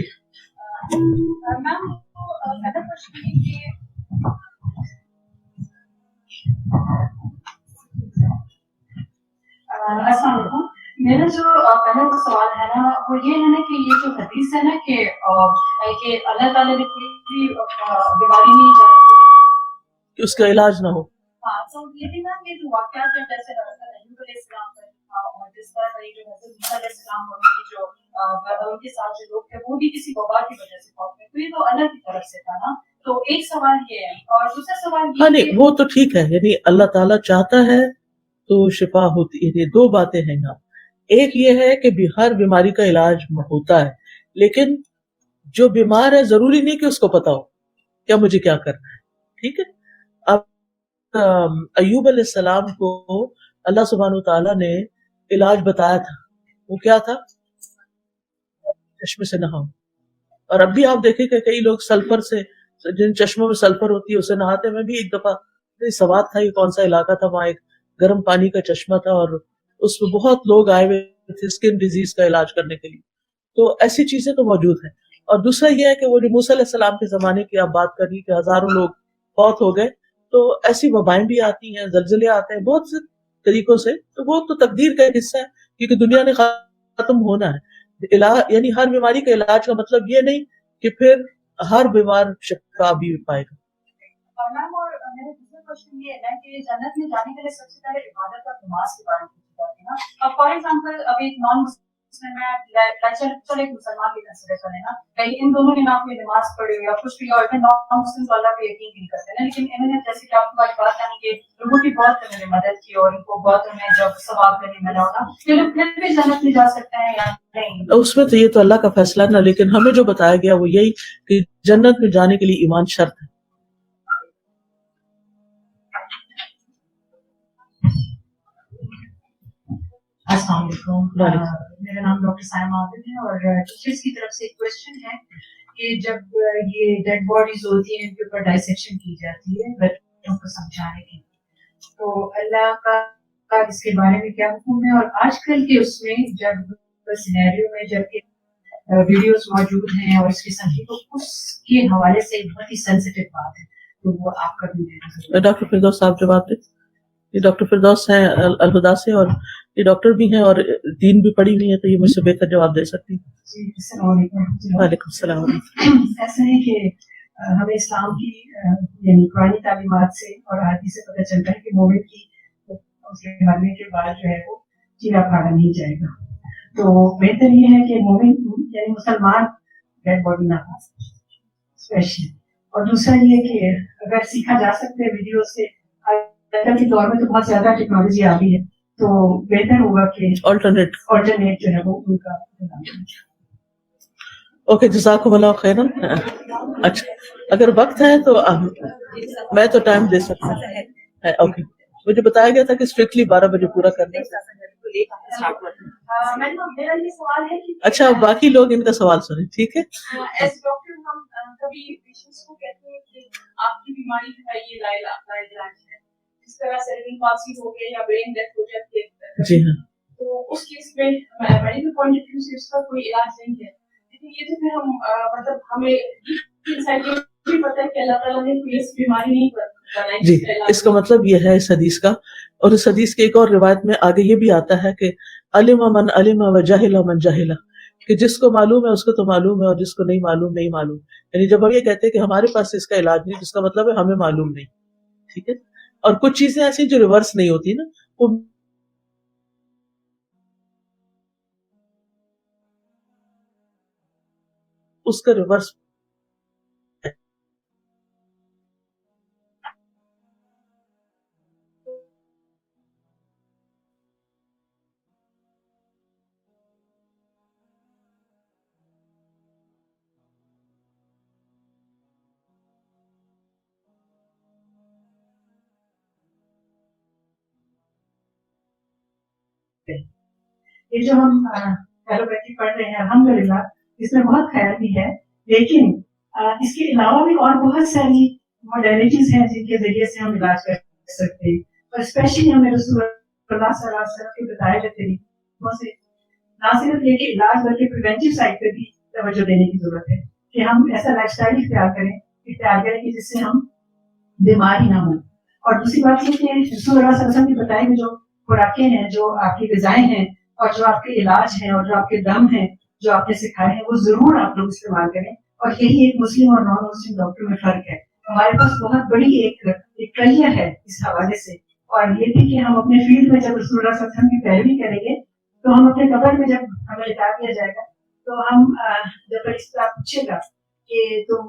السلام علیکم. میرا جو پہلا سوال ہے نا وہ یہ ہے نا کہ یہ جو حدیث ہے نا کہ اللہ تعالیٰ نے کوئی بھی بیماری نہیں جانتی کہ اس کا علاج نہ ہو. ہاں، تو یہ بھی نا یہ جو واقعات ہیں جیسے حضرت ایوب علیہ السلام کا، اور جس طرح سے جو حضرت موسیٰ علیہ السلام اور ان کی جو ان کے ساتھ جو لوگ تھے وہ بھی کسی وبا کی وجہ سے فوت ہوئے، تو یہ تو اللہ کی طرف سے تھا نا. تو ایک سوال یہ ہے، اور دوسرا سوال یہ، ہاں نہیں وہ تو ٹھیک ہے، یعنی اللہ تعالیٰ چاہتا ہے تو شفا ہوتی ہے. یہ دو باتیں ہیں یہاں. ایک یہ ہے کہ ہر بیماری کا علاج ہوتا ہے، لیکن جو بیمار ہے ضروری نہیں کہ اس کو پتا ہو کیا مجھے کیا کرنا ہے. ٹھیک ہے. اب ایوب علیہ السلام کو اللہ سبحانہ وتعالیٰ نے علاج بتایا تھا. وہ کیا تھا؟ چشمے سے نہاؤ. اور اب بھی آپ دیکھیں کہ کئی لوگ سلفر سے، جن چشموں میں سلفر ہوتی ہے اسے نہاتے. میں بھی ایک دفعہ سوات تھا، یہ کون سا علاقہ تھا، وہاں ایک گرم پانی کا چشمہ تھا، اور اس میں بہت لوگ آئے ہوئے تھے اسکن ڈیزیز کا علاج کرنے کے لیے. تو ایسی چیزیں تو موجود ہیں. اور دوسرا یہ ہے کہ وہ جو موسیٰ علیہ السلام کے زمانے کی آپ بات کر رہی کہ ہزاروں لوگ فوت ہو گئے، تو ایسی وبائیں بھی آتی ہیں، زلزلے آتے ہیں بہت سے طریقوں سے، تو وہ تو تقدیر کا ایک حصہ ہے، کیونکہ دنیا نے ختم ہونا ہے۔ یعنی ہر بیماری کا علاج کا مطلب یہ نہیں کہ پھر ہر بیمار شفا بھی پائے گا۔ میم اور میرا دوسرا کوشچن یہ ہے کہ جنت میں جانے کے لیے سب سے پہلے عبادت اور نماز کے بارے میں پوچھی جاتی ہے نا. اب فار ایگزامپل ابھی ایک نان مسلم ہے، چلو ایک مسلمان کی کنسیڈر کریں نا، کہیں ان دونوں نے نہ کوئی نماز پڑھی ہوئی یا کچھ بھی، اور نان مسلم تو اللہ پہ یقین نہیں کرتے نا، لیکن انہوں نے جیسے کہ آپ کی بات یعنی کہ لوگوں کی بہت انہوں نے مدد کی اور ان کو بہت انہیں جب ثواب میں نہیں ملا ہوگا، یہ لوگ پھر بھی جنت میں جا سکتے ہیں یا نہیں؟ اس میں تو یہ تو اللہ کا فیصلہ نا، لیکن ہمیں جو بتایا گیا وہ یہی کہ جنت میں جانے کے لیے ایمان شرط ہے۔ السلام علیکم، میرا نام ڈاکٹر سائمہ عابد ہے، اور ٹیچرس کی طرف سے ایک کوشچن ہے کہ جب یہ ڈیڈ باڈیز ہوتی ہیں ان کے اوپر ڈائسیکشن کی جاتی ہے بچوں کو سمجھانے کے لیے، تو اللہ کا اس کے بارے میں کیا حکم ہے؟ اور آج کل کے اس میں جب سینیریو میں جب کہ ویڈیوز موجود ہیں اور اس قسم کی، تو اس کے حوالے سے بہت ہی سینسیٹیو بات ہے، تو وہ آپ کا بھی دینا ضروری ہے۔ ڈاکٹر فردوس صاحب جواب دیں۔ یہ ڈاکٹر فردوس ہیں الہدا سے، اور یہ ڈاکٹر بھی ہیں اور دین بھی پڑھی ہوئی ہیں، تو یہ مجھ سے بہتر جواب دے سکتی ہیں۔ جی السلام علیکم۔ وعلیکم السلام۔ ایسا ہے کہ ہمیں اسلام کی یعنی قرآنی تعلیمات سے اور حدیث سے پتہ چلتا ہے کہ مومن کی اس کے مرنے کے بعد جو ہے وہ چیرا پھاڑا نہیں جائے گا، تو بہتر یہ ہے کہ مومن یعنی مسلمان ڈیڈ باڈی نہ پا اسپیشلی، اور دوسرا یہ کہ اگر سیکھا جا سکتا ہے ویڈیو سے، آج کل کے دور میں تو بہت زیادہ ٹیکنالوجی آ گئی ہے، تو بہتر ہوگا کہ آلٹرنیٹ جو ہے وہ ان کا۔ اوکے، جزاکم اللہ خیرا۔ اچھا اگر وقت ہے تو میں تو ٹائم دے سکتا ہوں۔ اوکے، مجھے بتایا گیا تھا کہ اسٹرکٹلی 12 بجے پورا کرنا ہے۔ میرا یہ سوال ہے کہ اچھا باقی لوگ ان کا سوال سنیں، ٹھیک ہے؟ ایز ڈاکٹر ہم کبھی پیشنٹس کو کہتے ہیں کہ آپ کی بیماری جو ہے یہ لا علاج ہے، جس طرح سیریبرل پالسی ہو گیا یا برین ڈیتھ ہو جاتی ہے، جی ہاں، تو اس کیس میں میڈیکل پوائنٹ آف ویو سے اس کا کوئی علاج نہیں ہے، لیکن یہ تو پھر ہم مطلب ہمیں بھی پتہ ہے کہ اللہ تعالیٰ نے کوئی ایسی بیماری نہیں بنائی جی اس کا مطلب یہ ہے اس حدیث کا، اور اس حدیث کی ایک اور روایت میں آگے یہ بھی آتا ہے کہ علم من علم و جہل من جہل، کہ جس کو معلوم ہے اس کو تو معلوم ہے اور جس کو نہیں معلوم نہیں معلوم، یعنی جب ہم یہ کہتے ہیں کہ ہمارے پاس اس کا علاج نہیں، جس کا مطلب ہے ہمیں معلوم نہیں، ٹھیک ہے؟ اور کچھ چیزیں ایسی جو ریورس نہیں ہوتی نا، وہ اس کا ریورس یہ جو ہم ایلوپیتھی پڑھ رہے ہیں الحمدللہ اس میں بہت خیر بھی ہے، لیکن اس کے علاوہ بھی اور بہت ساری موڈیلٹیز ہیں جن کے ذریعے سے ہم علاج کر سکتے ہیں، اور اسپیشلی ہمیں رسول اللہ صلی اللہ علیہ وسلم کے بتائے گئے طریقوں سے نہ صرف یہ کہ علاج بلکہ پریونٹیو سائڈ پہ بھی توجہ دینے کی ضرورت ہے، کہ ہم ایسا لائف اسٹائل اختیار کریں کہ جس سے ہم بیمار ہی نہ ہوں۔ اور دوسری بات یہ کہ رسول اللہ صلی اللہ علیہ وسلم کی بتائی ہوئی جو خوراکیں ہیں، جو آپ کی غذائیں ہیں اور جو آپ کے علاج ہیں اور جو آپ کے دم ہیں جو آپ نے سکھائے ہیں، وہ ضرور آپ لوگ استعمال کریں، اور یہی ایک مسلم اور نان مسلم ڈاکٹر میں فرق ہے۔ ہمارے پاس بہت بڑی ایک کریئر ہے اس حوالے سے، اور یہ بھی کہ ہم اپنے فیلڈ میں جب رسول اللہ صلی اللہ علیہ وسلم کی پیروی کریں گے تو ہم اپنے قبر میں جب ہمیں لٹا دیا جائے گا تو ہم جب فرشتہ پوچھے گا کہ تم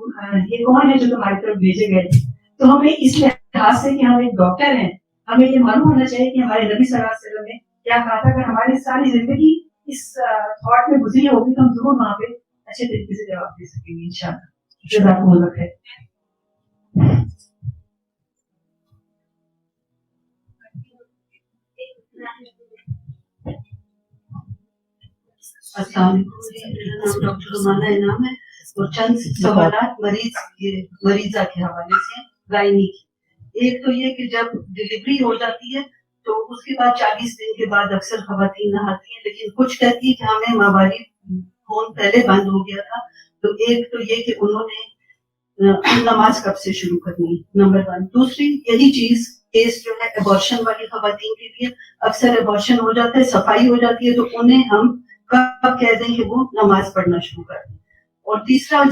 یہ کون ہے جو تمہاری طرف بھیجے گئے تھے، تو ہمیں اس لحاظ سے کہ ہم ایک ڈاکٹر ہیں، ہمیں یہ معلوم ہونا چاہیے کہ ہمارے نبی صلی اللہ علیہ وسلم نے کیا کہا تھا۔ اگر ہماری ساری زندگی اس تھاٹ میں گزری ہوگی تو ہم ضرور وہاں پہ اچھے طریقے سے جواب دے سکیں گے انشاءاللہ۔ جزاکم اللہ خیر۔ السلام علیکم، میرا نام ڈاکٹر رومانہ انعام ہے، اور چند سوالات مریضہ کے حوالے سے گائنی کی۔ ایک تو یہ کہ جب ڈلیوری ہو جاتی ہے تو اس کے بعد 40 دن کے بعد اکثر خواتین نہاتی ہیں، لیکن کچھ کہتی ہے کہ ہمیں ماہواری خون پہلے بند ہو گیا تھا تو ایک تو یہ کہ انہوں نے نماز کب سے شروع کرنی ہے، نمبر 1۔ دوسری یہی چیز کیس جو ہے ابارشن والی خواتین کے لیے، اکثر ابارشن ہو جاتا ہے، صفائی ہو جاتی ہے، تو انہیں ہم کب کہہ دیں کہ وہ نماز پڑھنا شروع کر دیں۔ اور تیسرا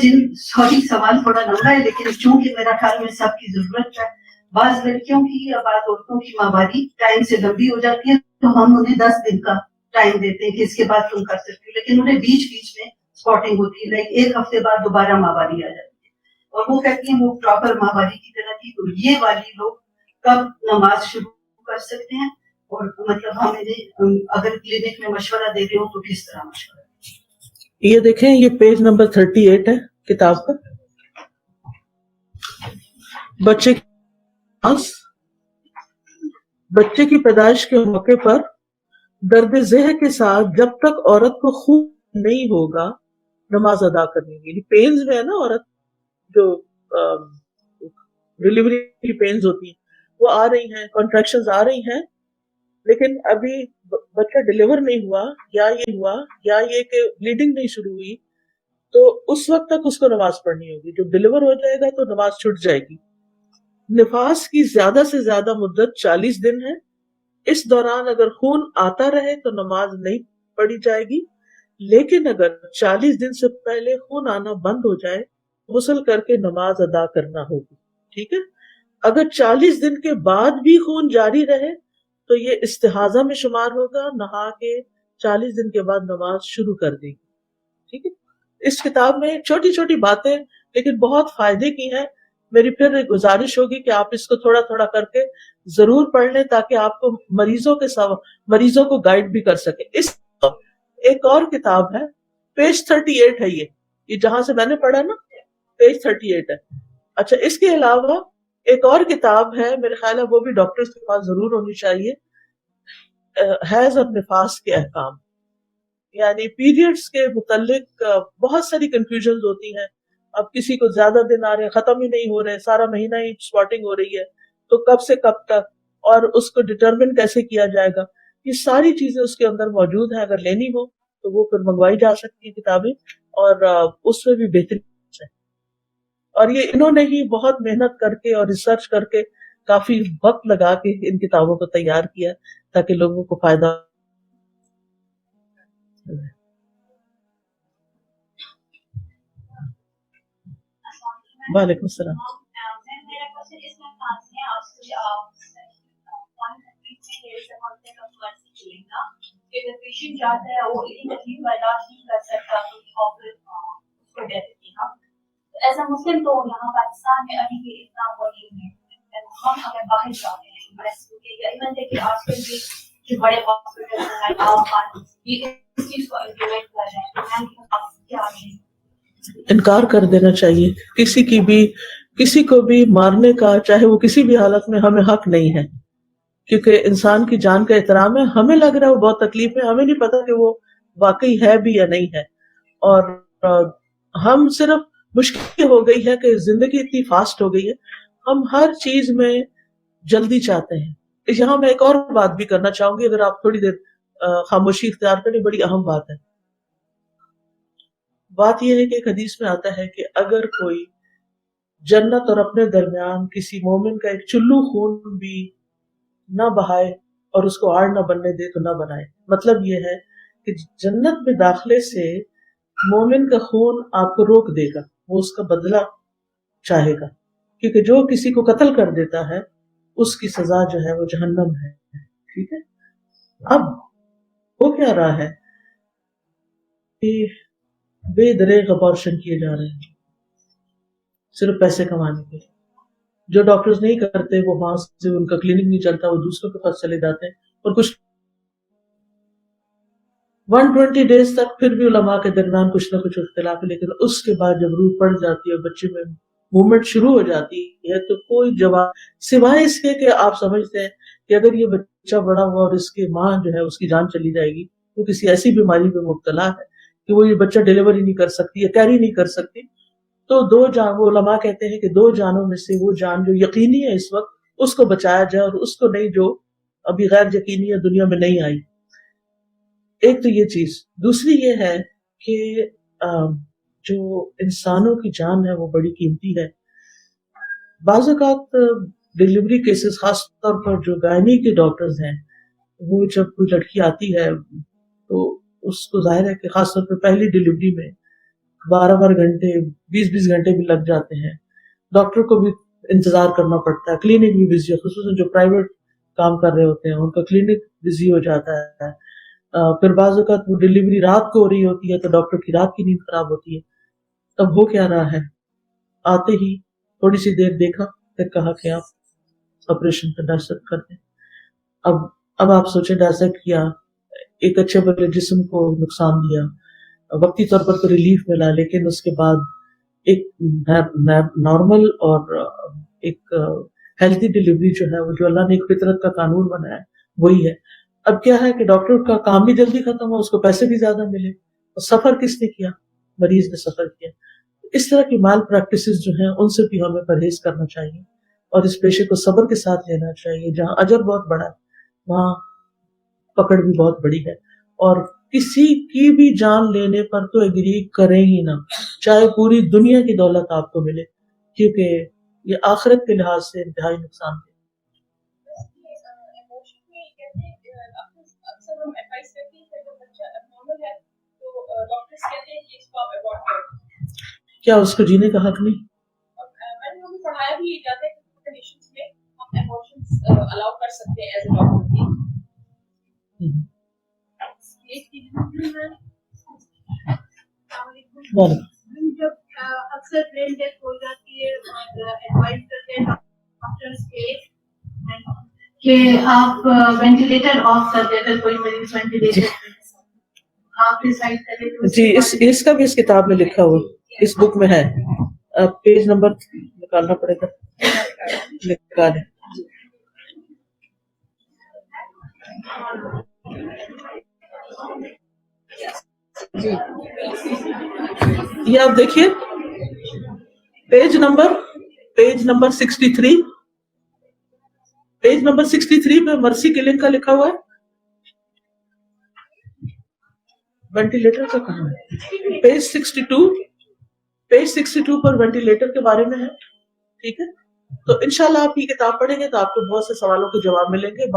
سوری سوال تھوڑا لمبا ہے لیکن چونکہ میرا خیال میں سب کی ضرورت ہے، بعض لڑکیوں کی یا بعض عورتوں کی ماہواری ٹائم سے لمبی ہو جاتی ہے تو ہم انہیں 10 دن کا ٹائم دیتے ہیں کہ اس کے بعد تم کر سکتے ہو، لیکن انہیں بیچ بیچ میں اسپاٹنگ ہوتی ہے، لائک ایک ہفتے بعد دوبارہ ماہواری آ جاتی ہے اور وہ کہتی ہیں وہ پراپر ماہواری کی طرح تھی۔ تو یہ والی لوگ کب نماز شروع کر سکتے ہیں، اور مطلب ہم انہیں اگر کلینک میں مشورہ دے رہے ہوں تو کس طرح مشورہ؟ یہ دیکھیں، یہ پیج نمبر 38 ہے کتاب کا۔ بچے کی پیدائش کے موقع پر درد ذہن کے ساتھ جب تک عورت کو خون نہیں ہوگا نماز ادا کرنی ہے۔ یعنی پینز میں ہے نا، عورت جو ڈیلیوری کی پینز ہوتی ہیں وہ آ رہی ہیں، کانٹریکشنز آ رہی ہیں، لیکن ابھی بچہ ڈیلیور نہیں ہوا، یا یہ کہ بلیڈنگ نہیں شروع ہوئی، تو اس وقت تک اس کو نماز پڑھنی ہوگی۔ جو ڈیلیور ہو جائے گا تو نماز چھوٹ جائے گی۔ نفاس کی زیادہ سے زیادہ مدت 40 دن ہے۔ اس دوران اگر خون آتا رہے تو نماز نہیں پڑھی جائے گی، لیکن اگر 40 دن سے پہلے خون آنا بند ہو جائے غسل کر کے نماز ادا کرنا ہوگی۔ ٹھیک ہے؟ اگر 40 دن کے بعد بھی خون جاری رہے تو یہ استحاضہ میں شمار ہوگا، نہا کے 40 دن کے بعد نماز شروع کر دے گی۔ ٹھیک ہے؟ اس کتاب میں چھوٹی چھوٹی باتیں لیکن بہت فائدے کی ہیں۔ میری پھر ایک گزارش ہوگی کہ آپ اس کو تھوڑا تھوڑا کر کے ضرور پڑھ لیں تاکہ آپ کو مریضوں کو گائیڈ بھی کر سکیں۔ اس ایک اور کتاب ہے، پیج 38 ہے، یہ جہاں سے میں نے پڑھا نا، پیج 38 ہے۔ اچھا، اس کے علاوہ ایک اور کتاب ہے، میرے خیال ہے وہ بھی ڈاکٹرز کے پاس ضرور ہونی چاہیے، حیض اور نفاس کے احکام۔ یعنی پیریڈز کے متعلق بہت ساری کنفیوژنز ہوتی ہیں۔ اب کسی کو زیادہ دن آ رہے ہیں، ختم ہی نہیں ہو رہے، سارا مہینہ ہی اسپاٹنگ ہو رہی ہے، تو کب سے کب تک، اور اس کو ڈٹرمن کیسے کیا جائے گا، یہ ساری چیزیں اس کے اندر موجود ہیں۔ اگر لینی ہو تو وہ پھر منگوائی جا سکتی ہیں کتابیں، اور اس میں بھی بہترین ہے۔ اور یہ انہوں نے ہی بہت محنت کر کے اور ریسرچ کر کے کافی وقت لگا کے ان کتابوں کو تیار کیا تاکہ لوگوں کو فائدہ۔ وعلیکم السلام۔ ایسا مسلم تو یہاں پاکستان میں ابھی بھی اتنا وہ نہیں ہے، ہم اگر باہر جاتے ہیں آج کل بھی جو بڑے ہاسپٹل ہیں عام خان یہ اس چیز کو امپلیمنٹ کر رہے ہیں، کیا ہے؟ انکار کر دینا چاہیے۔ کسی کو بھی مارنے کا، چاہے وہ کسی بھی حالت میں، ہمیں حق نہیں ہے، کیونکہ انسان کی جان کا احترام ہے۔ ہمیں لگ رہا ہے وہ بہت تکلیف ہے، ہمیں نہیں پتا کہ وہ واقعی ہے بھی یا نہیں ہے۔ اور ہم صرف مشکل ہو گئی ہے کہ زندگی اتنی فاسٹ ہو گئی ہے، ہم ہر چیز میں جلدی چاہتے ہیں۔ یہاں میں ایک اور بات بھی کرنا چاہوں گی، اگر آپ تھوڑی دیر خاموشی اختیار کریں، بڑی اہم بات ہے۔ بات یہ ہے کہ ایک حدیث میں آتا ہے کہ اگر کوئی جنت اور اپنے درمیان کسی مومن کا ایک چلو خون بھی نہ بہائے اور اس کو آڑ نہ بننے دے تو نہ بنائے۔ مطلب یہ ہے کہ جنت میں داخلے سے مومن کا خون آپ کو روک دے گا، وہ اس کا بدلہ چاہے گا، کیونکہ جو کسی کو قتل کر دیتا ہے اس کی سزا جو ہے وہ جہنم ہے۔ ٹھیک ہے؟ اب وہ کیا رہا ہے کہ بے دریغ ابارشن کیے جا رہے ہیں صرف پیسے کمانے کے لیے۔ جو ڈاکٹرز نہیں کرتے وہ وہاں سے ان کا کلینک نہیں چلتا، وہ دوسروں کے پاس چلے جاتے ہیں، اور کچھ 120 ڈیز تک پھر بھی علماء کے درمیان کچھ نہ کچھ اختلاف ہے، لیکن اس کے بعد جب روح پڑ جاتی ہے اور بچے میں موومنٹ شروع ہو جاتی ہے تو کوئی جواب سوائے اس کے کہ آپ سمجھتے ہیں کہ اگر یہ بچہ بڑا ہوا اور اس کی ماں جو ہے اس کی جان چلی جائے گی، وہ کسی ایسی بیماری میں مبتلا ہے کہ وہ یہ بچہ ڈیلیور ہی نہیں کر سکتی یا کیری نہیں کر سکتی، تو وہ علماء کہتے ہیں کہ 2 جانوں میں سے وہ جان جو یقینی ہے اس وقت اس کو بچایا جائے، اور اس کو نہیں جو ابھی غیر یقینی ہے، دنیا میں نہیں آئی۔ ایک تو یہ چیز۔ دوسری یہ ہے کہ جو انسانوں کی جان ہے وہ بڑی قیمتی ہے. بعض اوقات ڈلیوری کیسز خاص طور پر جو گائنی کے ڈاکٹرز ہیں وہ جب کوئی لڑکی آتی ہے تو اس کو ظاہر ہے کہ خاص طور پہ پہلی ڈلیوری میں 12 گھنٹے 20 گھنٹے بھی لگ جاتے ہیں. ڈاکٹر کو بھی انتظار کرنا پڑتا ہے, کلینک بھی بزی ہے, خصوصاً جو پرائیویٹ کام کر رہے ہوتے ہیں ان کا کلینک بزی ہو جاتا ہے. پھر بعض اوقات وہ ڈلیوری رات کو ہو رہی ہوتی ہے تو ڈاکٹر کی رات کی نیند خراب ہوتی ہے. تب ہو کیا رہا ہے, آتے ہی تھوڑی سی دیر دیکھا پھر کہا کہ آپ آپریشن کا ڈائسیکٹ کر دیں. اب آپ سوچیں ڈائسیکٹ کیا, ایک اچھے بڑے جسم کو نقصان دیا, وقتی طور پر تو ریلیف ملا, لیکن اس کے بعد ایک نارمل اور ایک ہیلتھی ڈلیوری جو ہے وہ جو اللہ نے ایک فطرت کا قانون بنایا ہے وہی ہے. اب کیا ہے کہ ڈاکٹر کا کام بھی جلدی ختم ہو, اس کو پیسے بھی زیادہ ملے, اور سفر کس نے کیا, مریض نے سفر کیا. اس طرح کی مال پریکٹسز جو ہیں ان سے بھی ہمیں پرہیز کرنا چاہیے اور اس پیشے کو صبر کے ساتھ لینا چاہیے. جہاں اجر بہت بڑا ہے وہاں پکڑ بھی بہت بڑی ہے, اور کسی کی بھی جان لینے پر تو ایگری کریں ہی نہ, چاہے پوری دنیا کی دولت آپ کو ملے, کیونکہ یہ آخرت کے لحاظ سے انتہائی نقصان ہے. کیا اس کو جینے کا حق نہیں؟ میں نے ہمیں پڑھایا بھی یہ جاتا ہے کہ کنڈیشنز میں ہم ایموشنز الاؤ کر سکتے ہیں ایز اے ڈاکٹر. جب اکثر برین ڈیتھ ہو جاتی ہے ایڈوائز کرتے ہیں ڈاکٹرز کہ آپ وینٹیلیٹر آف کر دیں, اگر کوئی مریض وینٹیلیٹر آپ ڈیسائڈ کریں. جی اس کا بھی اس کتاب میں لکھا ہوا, اس بک میں ہے, پیج نمبر نکالنا پڑے گا, نکالیں. جی یہ آپ دیکھیے پیج نمبر 63, پیج نمبر 63 پہ مرسی کلنگ کا لکھا ہوا ہے. وینٹیلیٹر کا کہاں ہے؟ پیج 62 پر وینٹیلیٹر کے بارے میں ہے. ٹھیک ہے, تو انشاءاللہ آپ کی کتاب پڑھیں گے تو آپ کو بہت سے سوالوں کے جواب ملیں گے.